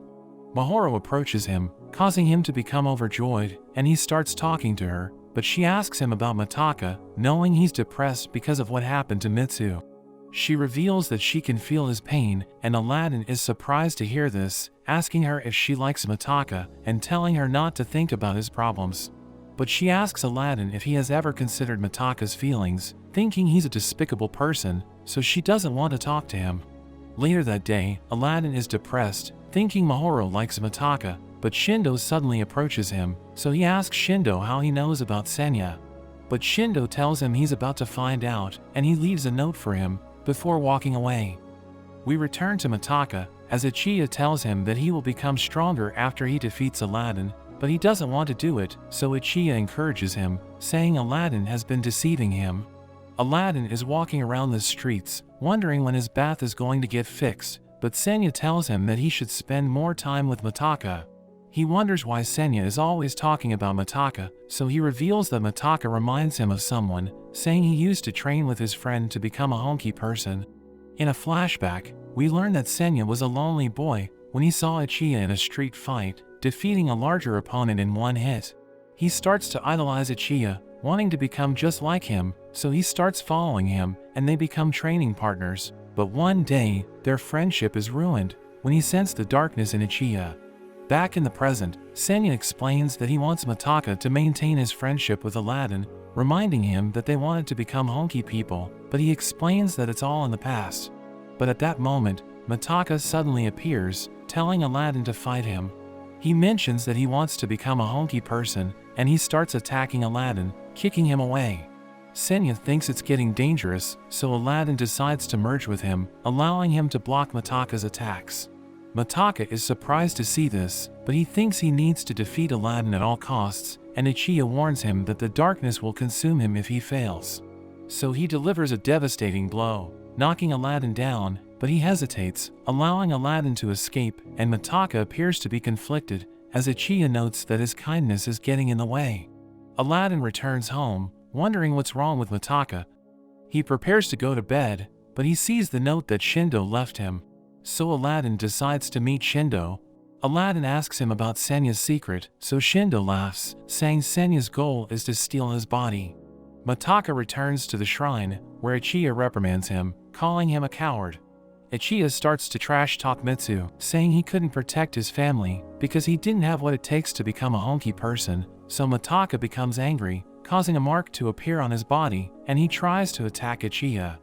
Mahoro approaches him, causing him to become overjoyed, and he starts talking to her, but she asks him about Mataka, knowing he's depressed because of what happened to Mitsu. She reveals that she can feel his pain, and Aladdin is surprised to hear this, asking her if she likes Mataka and telling her not to think about his problems. But she asks Aladdin if he has ever considered Mataka's feelings, thinking he's a despicable person, so she doesn't want to talk to him. Later that day, Aladdin is depressed, thinking Mahoro likes Mataka, but Shindo suddenly approaches him, so he asks Shindo how he knows about Senya. But Shindo tells him he's about to find out, and he leaves a note for him, before walking away. We return to Mataka, as Ichiya tells him that he will become stronger after he defeats Aladdin, but he doesn't want to do it, so Ichiya encourages him, saying Aladdin has been deceiving him. Aladdin is walking around the streets, wondering when his bath is going to get fixed, but Senya tells him that he should spend more time with Mataka. He wonders why Senya is always talking about Mataka, so he reveals that Mataka reminds him of someone, saying he used to train with his friend to become a honky person. In a flashback, we learn that Senya was a lonely boy when he saw Ichiya in a street fight, defeating a larger opponent in one hit. He starts to idolize Ichiya, wanting to become just like him, so he starts following him, and they become training partners. But one day, their friendship is ruined when he sensed the darkness in Ichiya. Back in the present, Senya explains that he wants Mataka to maintain his friendship with Aladdin, reminding him that they wanted to become honky people, but he explains that it's all in the past. But at that moment, Mataka suddenly appears, telling Aladdin to fight him. He mentions that he wants to become a honky person, and he starts attacking Aladdin, kicking him away. Senya thinks it's getting dangerous, so Aladdin decides to merge with him, allowing him to block Mataka's attacks. Mataka is surprised to see this, but he thinks he needs to defeat Aladdin at all costs, and Ichiya warns him that the darkness will consume him if he fails. So he delivers a devastating blow, knocking Aladdin down, but he hesitates, allowing Aladdin to escape, and Mataka appears to be conflicted, as Ichiya notes that his kindness is getting in the way. Aladdin returns home, wondering what's wrong with Mataka. He prepares to go to bed, but he sees the note that Shindo left him. So Aladdin decides to meet Shindo. Aladdin asks him about Senya's secret, so Shindo laughs, saying Senya's goal is to steal his body. Mataka returns to the shrine, where Ichiya reprimands him, calling him a coward. Ichiya starts to trash-talk Mitsu, saying he couldn't protect his family because he didn't have what it takes to become a honky person, so Mataka becomes angry, causing a mark to appear on his body, and he tries to attack Ichiya.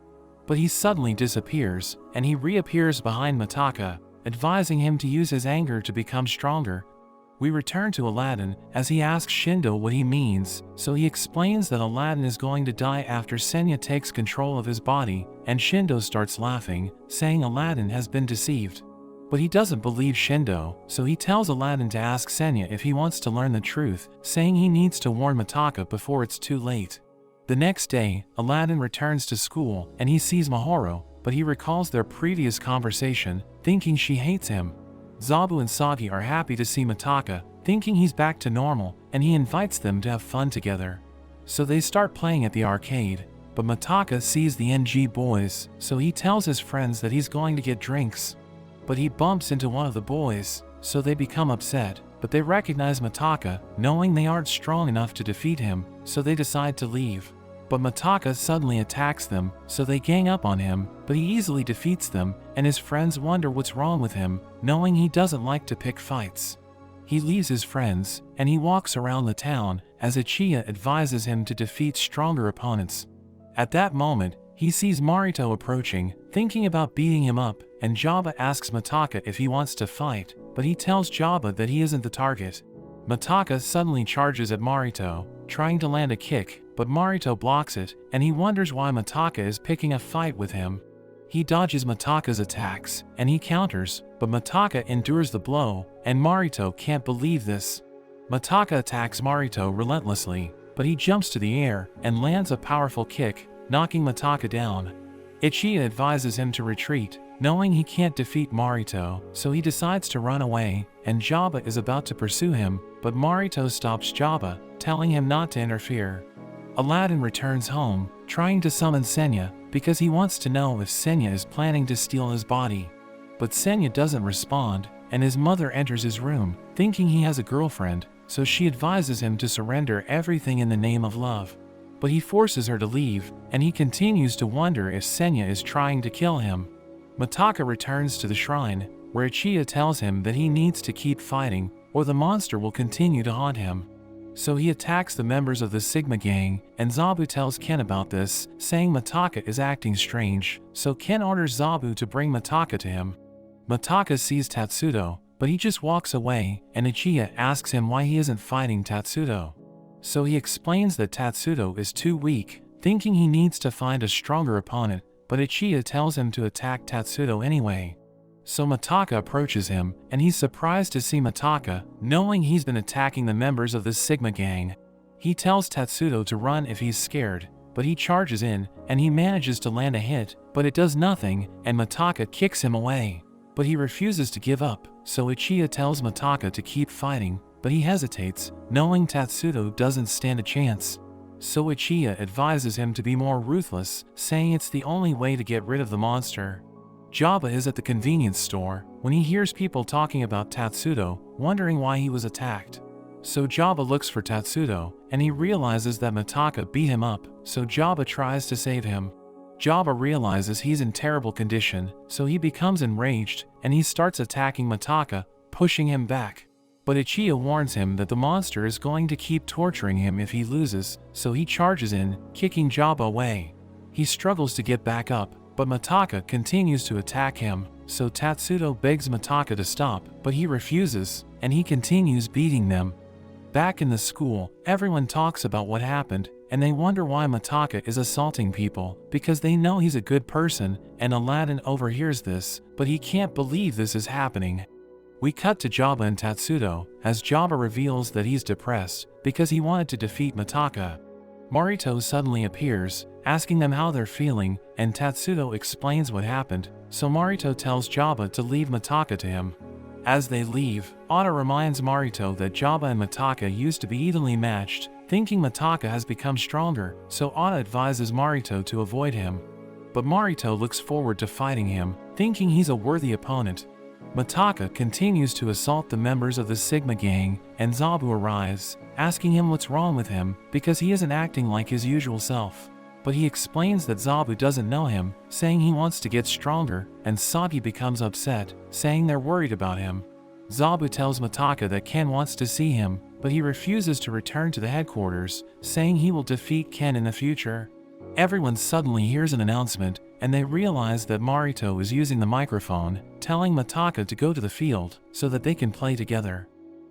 But he suddenly disappears, and he reappears behind Mataka, advising him to use his anger to become stronger. We return to Aladdin, as he asks Shindo what he means, so he explains that Aladdin is going to die after Senya takes control of his body, and Shindo starts laughing, saying Aladdin has been deceived. But he doesn't believe Shindo, so he tells Aladdin to ask Senya if he wants to learn the truth, saying he needs to warn Mataka before it's too late. The next day, Aladdin returns to school, and he sees Mahoro, but he recalls their previous conversation, thinking she hates him. Zabu and Sagi are happy to see Mataka, thinking he's back to normal, and he invites them to have fun together. So they start playing at the arcade, but Mataka sees the NG boys, so he tells his friends that he's going to get drinks. But he bumps into one of the boys, so they become upset, but they recognize Mataka, knowing they aren't strong enough to defeat him, so they decide to leave. But Mataka suddenly attacks them, so they gang up on him, but he easily defeats them, and his friends wonder what's wrong with him, knowing he doesn't like to pick fights. He leaves his friends, and he walks around the town, as Ichiya advises him to defeat stronger opponents. At that moment, he sees Marito approaching, thinking about beating him up, and Jabba asks Mataka if he wants to fight, but he tells Jabba that he isn't the target. Mataka suddenly charges at Marito, trying to land a kick, but Marito blocks it, and he wonders why Mataka is picking a fight with him. He dodges Mataka's attacks, and he counters, but Mataka endures the blow, and Marito can't believe this. Mataka attacks Marito relentlessly, but he jumps to the air and lands a powerful kick, knocking Mataka down. Ichiya advises him to retreat, knowing he can't defeat Marito, so he decides to run away, and Jabba is about to pursue him, but Marito stops Jabba, telling him not to interfere. Aladdin returns home, trying to summon Senya, because he wants to know if Senya is planning to steal his body. But Senya doesn't respond, and his mother enters his room, thinking he has a girlfriend, so she advises him to surrender everything in the name of love. But he forces her to leave, and he continues to wonder if Senya is trying to kill him. Mataka returns to the shrine, where Ichiya tells him that he needs to keep fighting, or the monster will continue to haunt him. So he attacks the members of the Sigma gang, and Zabu tells Ken about this, saying Mataka is acting strange, so Ken orders Zabu to bring Mataka to him. Mataka sees Tatsudo, but he just walks away, and Ichiya asks him why he isn't fighting Tatsudo. So he explains that Tatsudo is too weak, thinking he needs to find a stronger opponent, but Ichiya tells him to attack Tatsudo anyway. So Mataka approaches him, and he's surprised to see Mataka, knowing he's been attacking the members of the Sigma gang. He tells Tatsudo to run if he's scared, but he charges in, and he manages to land a hit, but it does nothing, and Mataka kicks him away. But he refuses to give up, so Ichiya tells Mataka to keep fighting, but he hesitates, knowing Tatsudo doesn't stand a chance. So Ichiya advises him to be more ruthless, saying it's the only way to get rid of the monster. Jabba is at the convenience store when he hears people talking about Tatsudo, wondering why he was attacked. So Jabba looks for Tatsudo, and he realizes that Mataka beat him up, so Jabba tries to save him. Jabba realizes he's in terrible condition, so he becomes enraged, and he starts attacking Mataka, pushing him back. But Ichiya warns him that the monster is going to keep torturing him if he loses, so he charges in, kicking Jabba away. He struggles to get back up, but Mataka continues to attack him, so Tatsudo begs Mataka to stop, but he refuses, and he continues beating them. Back in the school, everyone talks about what happened, and they wonder why Mataka is assaulting people, because they know he's a good person, and Aladdin overhears this, but he can't believe this is happening. We cut to Jabba and Tatsudo, as Jabba reveals that he's depressed, because he wanted to defeat Mataka. Marito suddenly appears, asking them how they're feeling, and Tatsudo explains what happened, so Marito tells Jabba to leave Mataka to him. As they leave, Oda reminds Marito that Jabba and Mataka used to be evenly matched, thinking Mataka has become stronger, so Oda advises Marito to avoid him. But Marito looks forward to fighting him, thinking he's a worthy opponent. Mataka continues to assault the members of the Sigma gang, and Zabu arrives, asking him what's wrong with him, because he isn't acting like his usual self. But he explains that Zabu doesn't know him, saying he wants to get stronger, and Sagi becomes upset, saying they're worried about him. Zabu tells Mataka that Ken wants to see him, but he refuses to return to the headquarters, saying he will defeat Ken in the future. Everyone suddenly hears an announcement, and they realize that Marito is using the microphone, telling Mataka to go to the field, so that they can play together.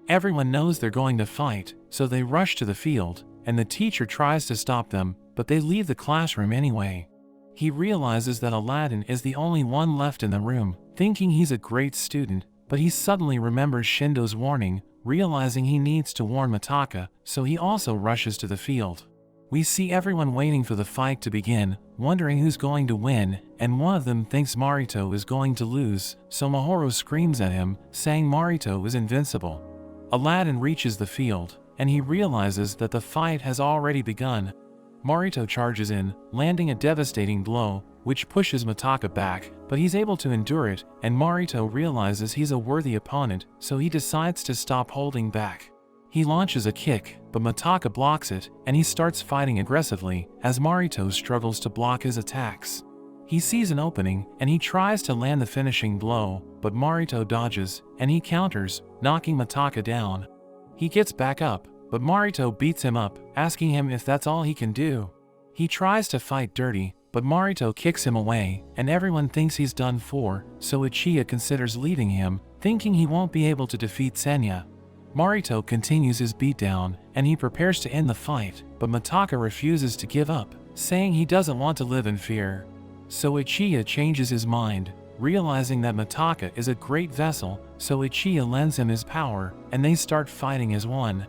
Everyone knows they're going to fight, so they rush to the field, and the teacher tries to stop them, but they leave the classroom anyway. He realizes that Aladdin is the only one left in the room, thinking he's a great student, but he suddenly remembers Shindo's warning, realizing he needs to warn Mataka, so he also rushes to the field. We see everyone waiting for the fight to begin, wondering who's going to win, and one of them thinks Marito is going to lose, so Mahoro screams at him, saying Marito is invincible. Aladdin reaches the field, and he realizes that the fight has already begun. Marito charges in, landing a devastating blow, which pushes Mataka back, but he's able to endure it, and Marito realizes he's a worthy opponent, so he decides to stop holding back. He launches a kick, but Mataka blocks it, and he starts fighting aggressively, as Marito struggles to block his attacks. He sees an opening, and he tries to land the finishing blow, but Marito dodges, and he counters, knocking Mataka down. He gets back up, but Marito beats him up, asking him if that's all he can do. He tries to fight dirty, but Marito kicks him away, and everyone thinks he's done for, so Ichiya considers leaving him, thinking he won't be able to defeat Senya. Marito continues his beatdown, and he prepares to end the fight, but Mataka refuses to give up, saying he doesn't want to live in fear. So Ichiya changes his mind, realizing that Mataka is a great vessel, so Ichiya lends him his power, and they start fighting as one.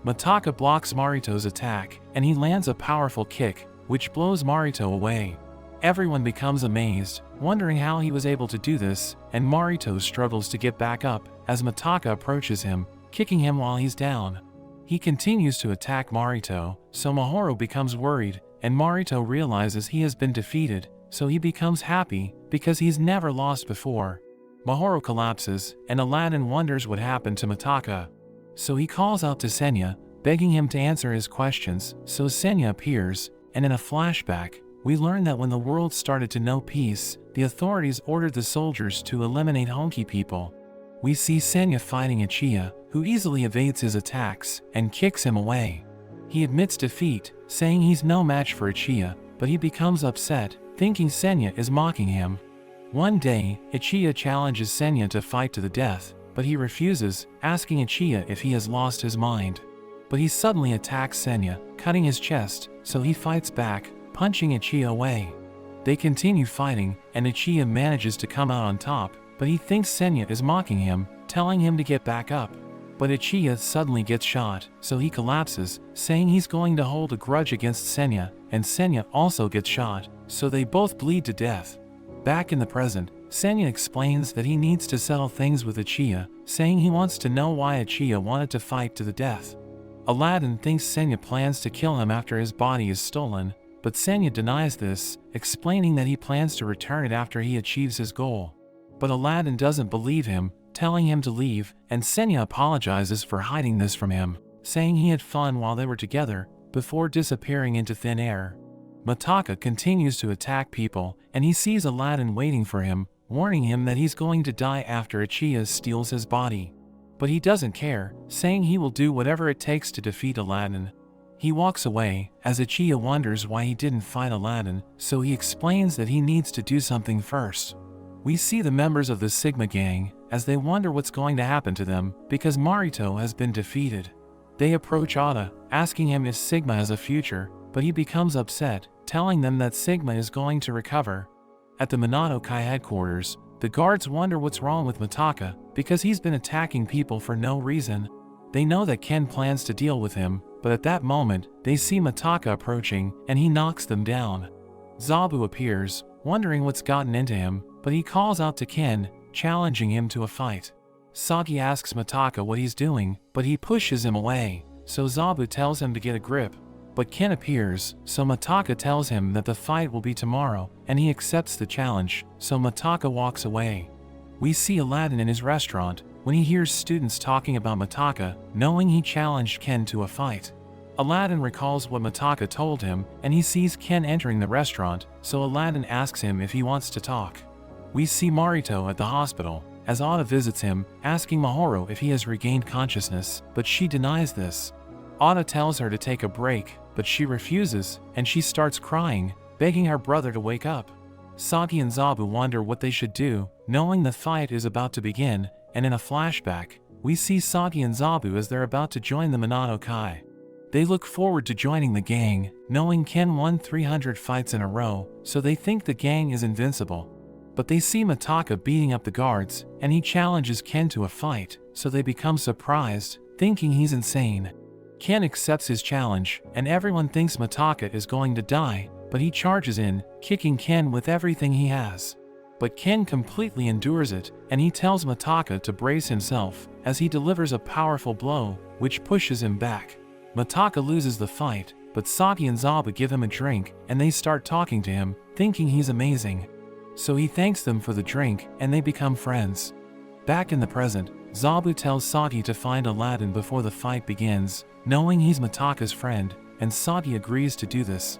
Mataka blocks Marito's attack, and he lands a powerful kick, which blows Marito away. Everyone becomes amazed, wondering how he was able to do this, and Marito struggles to get back up, as Mataka approaches him, kicking him while he's down. He continues to attack Marito, so Mahoro becomes worried, and Marito realizes he has been defeated, so he becomes happy, because he's never lost before. Mahoro collapses, and Aladdin wonders what happened to Mataka. So he calls out to Senya, begging him to answer his questions, so Senya appears, and in a flashback, we learn that when the world started to know peace, the authorities ordered the soldiers to eliminate honky people. We see Senya fighting Ichiya, who easily evades his attacks, and kicks him away. He admits defeat, saying he's no match for Ichiya, but he becomes upset, thinking Senya is mocking him. One day, Ichiya challenges Senya to fight to the death, but he refuses, asking Ichiya if he has lost his mind. But he suddenly attacks Senya, cutting his chest, so he fights back, punching Ichiya away. They continue fighting, and Ichiya manages to come out on top, but he thinks Senya is mocking him, telling him to get back up. But Ichiya suddenly gets shot, so he collapses, saying he's going to hold a grudge against Senya, and Senya also gets shot, so they both bleed to death. Back in the present, Senya explains that he needs to settle things with Ichiya, saying he wants to know why Ichiya wanted to fight to the death. Aladdin thinks Senya plans to kill him after his body is stolen, but Senya denies this, explaining that he plans to return it after he achieves his goal. But Aladdin doesn't believe him, telling him to leave, and Senya apologizes for hiding this from him, saying he had fun while they were together, before disappearing into thin air. Mataka continues to attack people, and he sees Aladdin waiting for him, warning him that he's going to die after Ichiya steals his body. But he doesn't care, saying he will do whatever it takes to defeat Aladdin. He walks away, as Ichiya wonders why he didn't fight Aladdin, so he explains that he needs to do something first. We see the members of the Sigma gang, as they wonder what's going to happen to them, because Marito has been defeated. They approach Oda, asking him if Sigma has a future, but he becomes upset, telling them that Sigma is going to recover. At the Minato Kai headquarters, the guards wonder what's wrong with Mataka, because he's been attacking people for no reason. They know that Ken plans to deal with him, but at that moment, they see Mataka approaching, and he knocks them down. Zabu appears, wondering what's gotten into him, but he calls out to Ken, challenging him to a fight. Sagi asks Mataka what he's doing, but he pushes him away, so Zabu tells him to get a grip. But Ken appears, so Mataka tells him that the fight will be tomorrow, and he accepts the challenge, so Mataka walks away. We see Aladdin in his restaurant, when he hears students talking about Mataka, knowing he challenged Ken to a fight. Aladdin recalls what Mataka told him, and he sees Ken entering the restaurant, so Aladdin asks him if he wants to talk. We see Marito at the hospital, as Oda visits him, asking Mahoro if he has regained consciousness, but she denies this. Oda tells her to take a break, but she refuses, and she starts crying, begging her brother to wake up. Sagi and Zabu wonder what they should do, knowing the fight is about to begin, and in a flashback, we see Sagi and Zabu as they're about to join the Minato Kai. They look forward to joining the gang, knowing Ken won 300 fights in a row, so they think the gang is invincible. But they see Mataka beating up the guards, and he challenges Ken to a fight, so they become surprised, thinking he's insane. Ken accepts his challenge, and everyone thinks Mataka is going to die, but he charges in, kicking Ken with everything he has. But Ken completely endures it, and he tells Mataka to brace himself, as he delivers a powerful blow, which pushes him back. Mataka loses the fight, but Sagi and Zabu give him a drink, and they start talking to him, thinking he's amazing. So he thanks them for the drink, and they become friends. Back in the present, Zabu tells Sagi to find Aladdin before the fight begins, knowing he's Mataka's friend, and Sagi agrees to do this.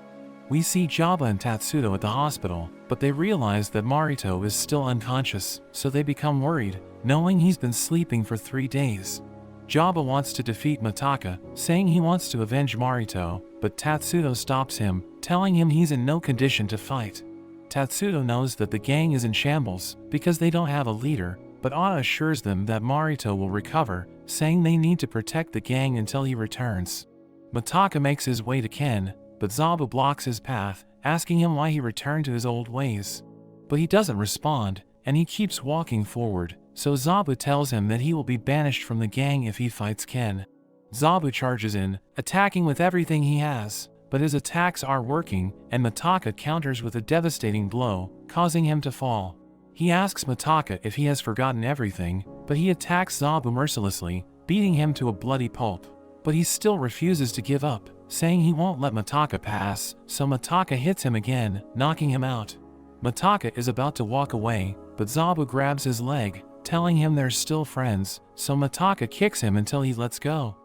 We see Jabba and Tatsudo at the hospital, but they realize that Marito is still unconscious, so they become worried, knowing he's been sleeping for 3 days. Jabba wants to defeat Mataka, saying he wants to avenge Marito, but Tatsudo stops him, telling him he's in no condition to fight. Tatsudo knows that the gang is in shambles, because they don't have a leader, but Oda assures them that Marito will recover, saying they need to protect the gang until he returns. Mataka makes his way to Ken, but Zabu blocks his path, asking him why he returned to his old ways. But he doesn't respond, and he keeps walking forward, so Zabu tells him that he will be banished from the gang if he fights Ken. Zabu charges in, attacking with everything he has, but his attacks are working, and Mataka counters with a devastating blow, causing him to fall. He asks Mataka if he has forgotten everything, but he attacks Zabu mercilessly, beating him to a bloody pulp. But he still refuses to give up, saying he won't let Mataka pass, so Mataka hits him again, knocking him out. Mataka is about to walk away, but Zabu grabs his leg, telling him they're still friends, so Mataka kicks him until he lets go.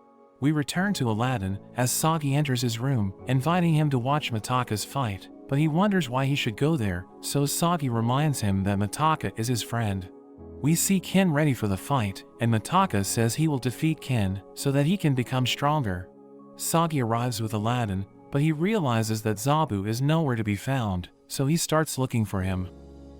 We return to Aladdin as Sagi enters his room, inviting him to watch Mataka's fight, but he wonders why he should go there, so Sagi reminds him that Mataka is his friend. We see Ken ready for the fight, and Mataka says he will defeat Ken so that he can become stronger. Sagi arrives with Aladdin, but he realizes that Zabu is nowhere to be found, so he starts looking for him.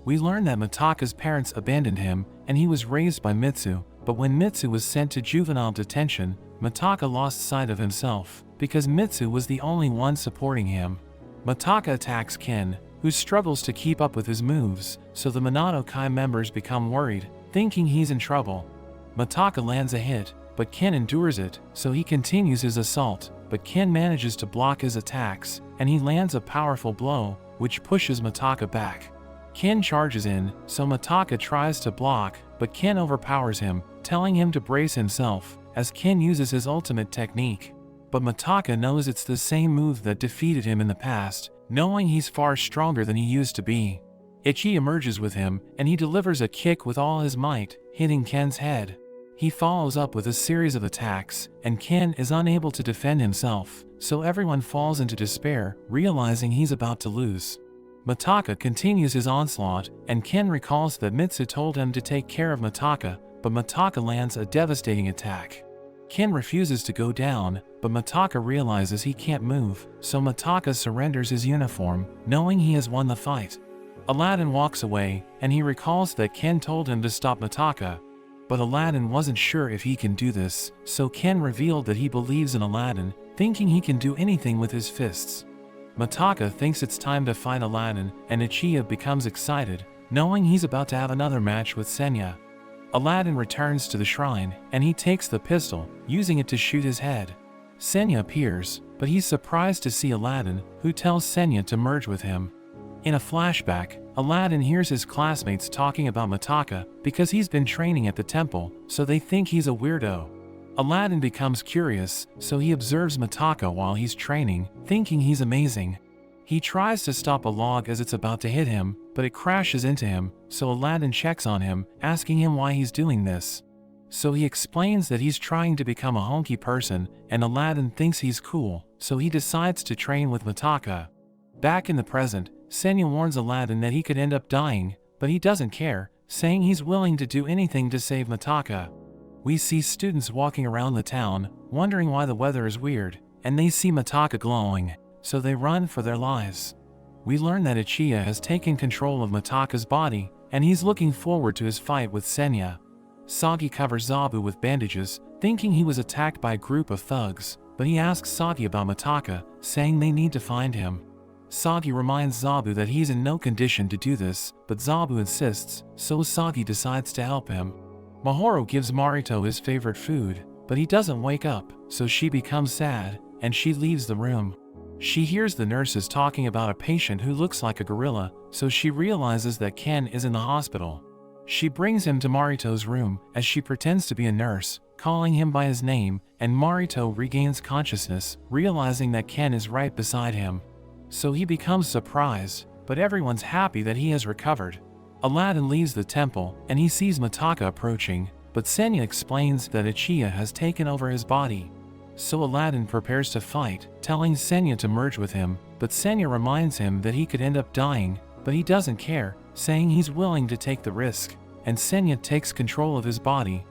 We learn that Mataka's parents abandoned him, and he was raised by Mitsu, but when Mitsu was sent to juvenile detention, Mataka lost sight of himself, because Mitsu was the only one supporting him. Mataka attacks Ken, who struggles to keep up with his moves, so the Minato Kai members become worried, thinking he's in trouble. Mataka lands a hit, but Ken endures it, so he continues his assault, but Ken manages to block his attacks, and he lands a powerful blow, which pushes Mataka back. Ken charges in, so Mataka tries to block, but Ken overpowers him, telling him to brace himself, as Ken uses his ultimate technique. But Mataka knows it's the same move that defeated him in the past, knowing he's far stronger than he used to be. Ichi emerges with him, and he delivers a kick with all his might, hitting Ken's head. He follows up with a series of attacks, and Ken is unable to defend himself, so everyone falls into despair, realizing he's about to lose. Mataka continues his onslaught, and Ken recalls that Mitsu told him to take care of Mataka, but Mataka lands a devastating attack. Ken refuses to go down, but Mataka realizes he can't move, so Mataka surrenders his uniform, knowing he has won the fight. Aladdin walks away, and he recalls that Ken told him to stop Mataka. But Aladdin wasn't sure if he can do this, so Ken revealed that he believes in Aladdin, thinking he can do anything with his fists. Mataka thinks it's time to fight Aladdin, and Ichiya becomes excited, knowing he's about to have another match with Senya. Aladdin returns to the shrine, and he takes the pistol, using it to shoot his head. Senya appears, but he's surprised to see Aladdin, who tells Senya to merge with him. In a flashback, Aladdin hears his classmates talking about Mataka because he's been training at the temple, so they think he's a weirdo. Aladdin becomes curious, so he observes Mataka while he's training, thinking he's amazing. He tries to stop a log as it's about to hit him, but it crashes into him, so Aladdin checks on him, asking him why he's doing this. So he explains that he's trying to become a hunky person, and Aladdin thinks he's cool, so he decides to train with Mataka. Back in the present, Senya warns Aladdin that he could end up dying, but he doesn't care, saying he's willing to do anything to save Mataka. We see students walking around the town, wondering why the weather is weird, and they see Mataka glowing, so they run for their lives. We learn that Ichiya has taken control of Mataka's body, and he's looking forward to his fight with Senya. Sagi covers Zabu with bandages, thinking he was attacked by a group of thugs, but he asks Sagi about Mataka, saying they need to find him. Sagi reminds Zabu that he's in no condition to do this, but Zabu insists, so Sagi decides to help him. Mahoro gives Marito his favorite food, but he doesn't wake up, so she becomes sad, and she leaves the room. She hears the nurses talking about a patient who looks like a gorilla, so she realizes that Ken is in the hospital. She brings him to Marito's room as she pretends to be a nurse, calling him by his name, and Marito regains consciousness, realizing that Ken is right beside him. So he becomes surprised, but everyone's happy that he has recovered. Aladdin leaves the temple, and he sees Mataka approaching, but Senya explains that Ichiya has taken over his body. So Aladdin prepares to fight, telling Senya to merge with him, but Senya reminds him that he could end up dying, but he doesn't care, saying he's willing to take the risk, and Senya takes control of his body.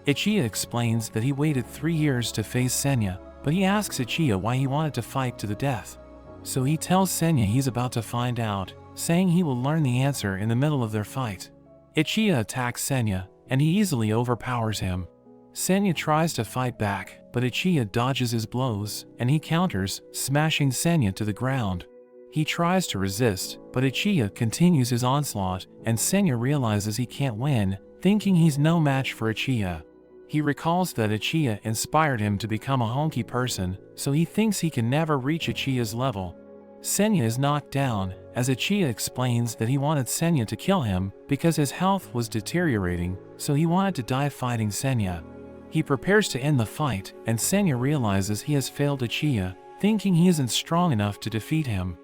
Ichiya explains that he waited 3 years to face Senya, but he asks Ichiya why he wanted to fight to the death. So he tells Senya he's about to find out, saying he will learn the answer in the middle of their fight. Ichiya attacks Senya, and he easily overpowers him. Senya tries to fight back, but Ichiya dodges his blows, and he counters, smashing Senya to the ground. He tries to resist, but Ichiya continues his onslaught, and Senya realizes he can't win, thinking he's no match for Ichiya. He recalls that Ichiya inspired him to become a hunky person, so he thinks he can never reach Ichiya's level. Senya is knocked down, as Ichiya explains that he wanted Senya to kill him because his health was deteriorating, so he wanted to die fighting Senya. He prepares to end the fight, and Senya realizes he has failed Ichiya, thinking he isn't strong enough to defeat him.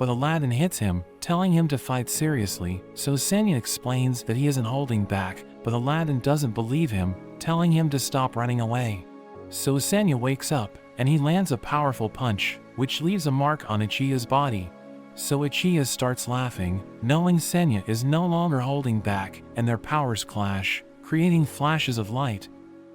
but Aladdin hits him, telling him to fight seriously, so Senya explains that he isn't holding back, but Aladdin doesn't believe him, telling him to stop running away. So Senya wakes up, and he lands a powerful punch, which leaves a mark on Ichiya's body. So Ichiya starts laughing, knowing Senya is no longer holding back, and their powers clash, creating flashes of light.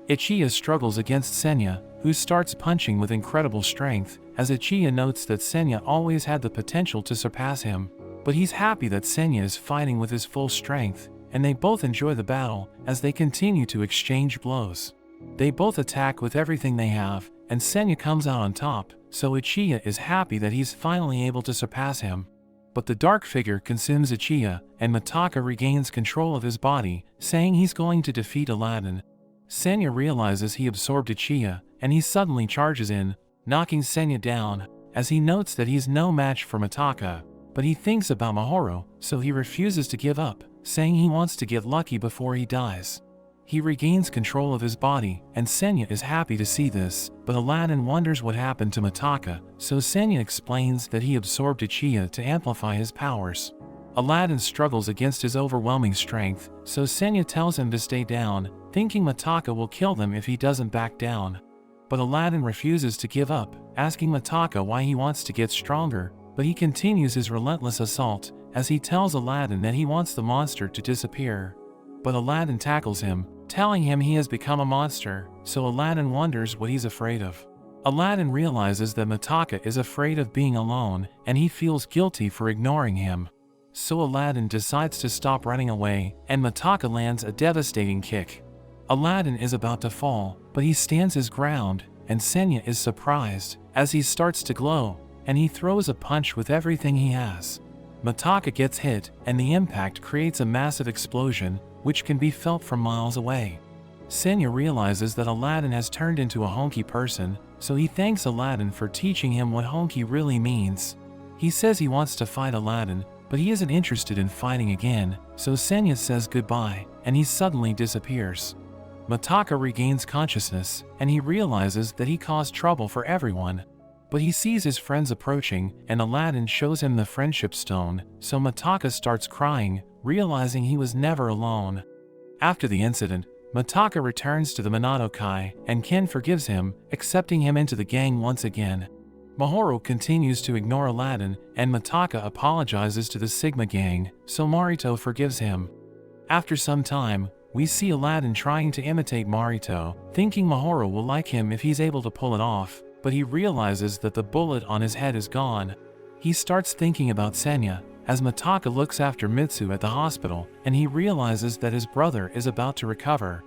Ichiya struggles against Senya, who starts punching with incredible strength, as Ichiya notes that Senya always had the potential to surpass him. But he's happy that Senya is fighting with his full strength, and they both enjoy the battle as they continue to exchange blows. They both attack with everything they have, and Senya comes out on top, so Ichiya is happy that he's finally able to surpass him. But the dark figure consumes Ichiya, and Mataka regains control of his body, saying he's going to defeat Aladdin. Senya realizes he absorbed Ichiya, and he suddenly charges in, knocking Senya down, as he notes that he's no match for Mataka. But he thinks about Mahoro, so he refuses to give up, saying he wants to get lucky before he dies. He regains control of his body, and Senya is happy to see this, but Aladdin wonders what happened to Mataka, so Senya explains that he absorbed Ichiya to amplify his powers. Aladdin struggles against his overwhelming strength, so Senya tells him to stay down, thinking Mataka will kill them if he doesn't back down. But Aladdin refuses to give up, asking Mataka why he wants to get stronger, but he continues his relentless assault, as he tells Aladdin that he wants the monster to disappear. But Aladdin tackles him, telling him he has become a monster, so Aladdin wonders what he's afraid of. Aladdin realizes that Mataka is afraid of being alone, and he feels guilty for ignoring him. So Aladdin decides to stop running away, and Mataka lands a devastating kick. Aladdin is about to fall, but he stands his ground, and Senya is surprised, as he starts to glow, and he throws a punch with everything he has. Mataka gets hit, and the impact creates a massive explosion, which can be felt from miles away. Senya realizes that Aladdin has turned into a honky person, so he thanks Aladdin for teaching him what honky really means. He says he wants to fight Aladdin, but he isn't interested in fighting again, so Senya says goodbye, and he suddenly disappears. Mataka regains consciousness, and he realizes that he caused trouble for everyone. But he sees his friends approaching, and Aladdin shows him the friendship stone, so Mataka starts crying, realizing he was never alone. After the incident, Mataka returns to the Minato Kai, and Ken forgives him, accepting him into the gang once again. Mahoro continues to ignore Aladdin, and Mataka apologizes to the Sigma gang, so Marito forgives him. After some time, we see Aladdin trying to imitate Marito, thinking Mahoro will like him if he's able to pull it off, but he realizes that the bullet on his head is gone. He starts thinking about Senya, as Mataka looks after Mitsu at the hospital, and he realizes that his brother is about to recover.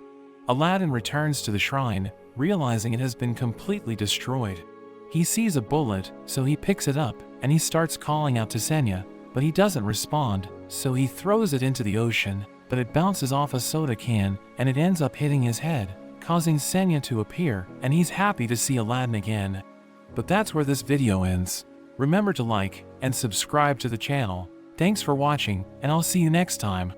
Aladdin returns to the shrine, realizing it has been completely destroyed. He sees a bullet, so he picks it up, and he starts calling out to Senya, but he doesn't respond, so he throws it into the ocean, but it bounces off a soda can, and it ends up hitting his head, causing Senya to appear, and he's happy to see Aladdin again. But that's where this video ends. Remember to like and subscribe to the channel. Thanks for watching, and I'll see you next time.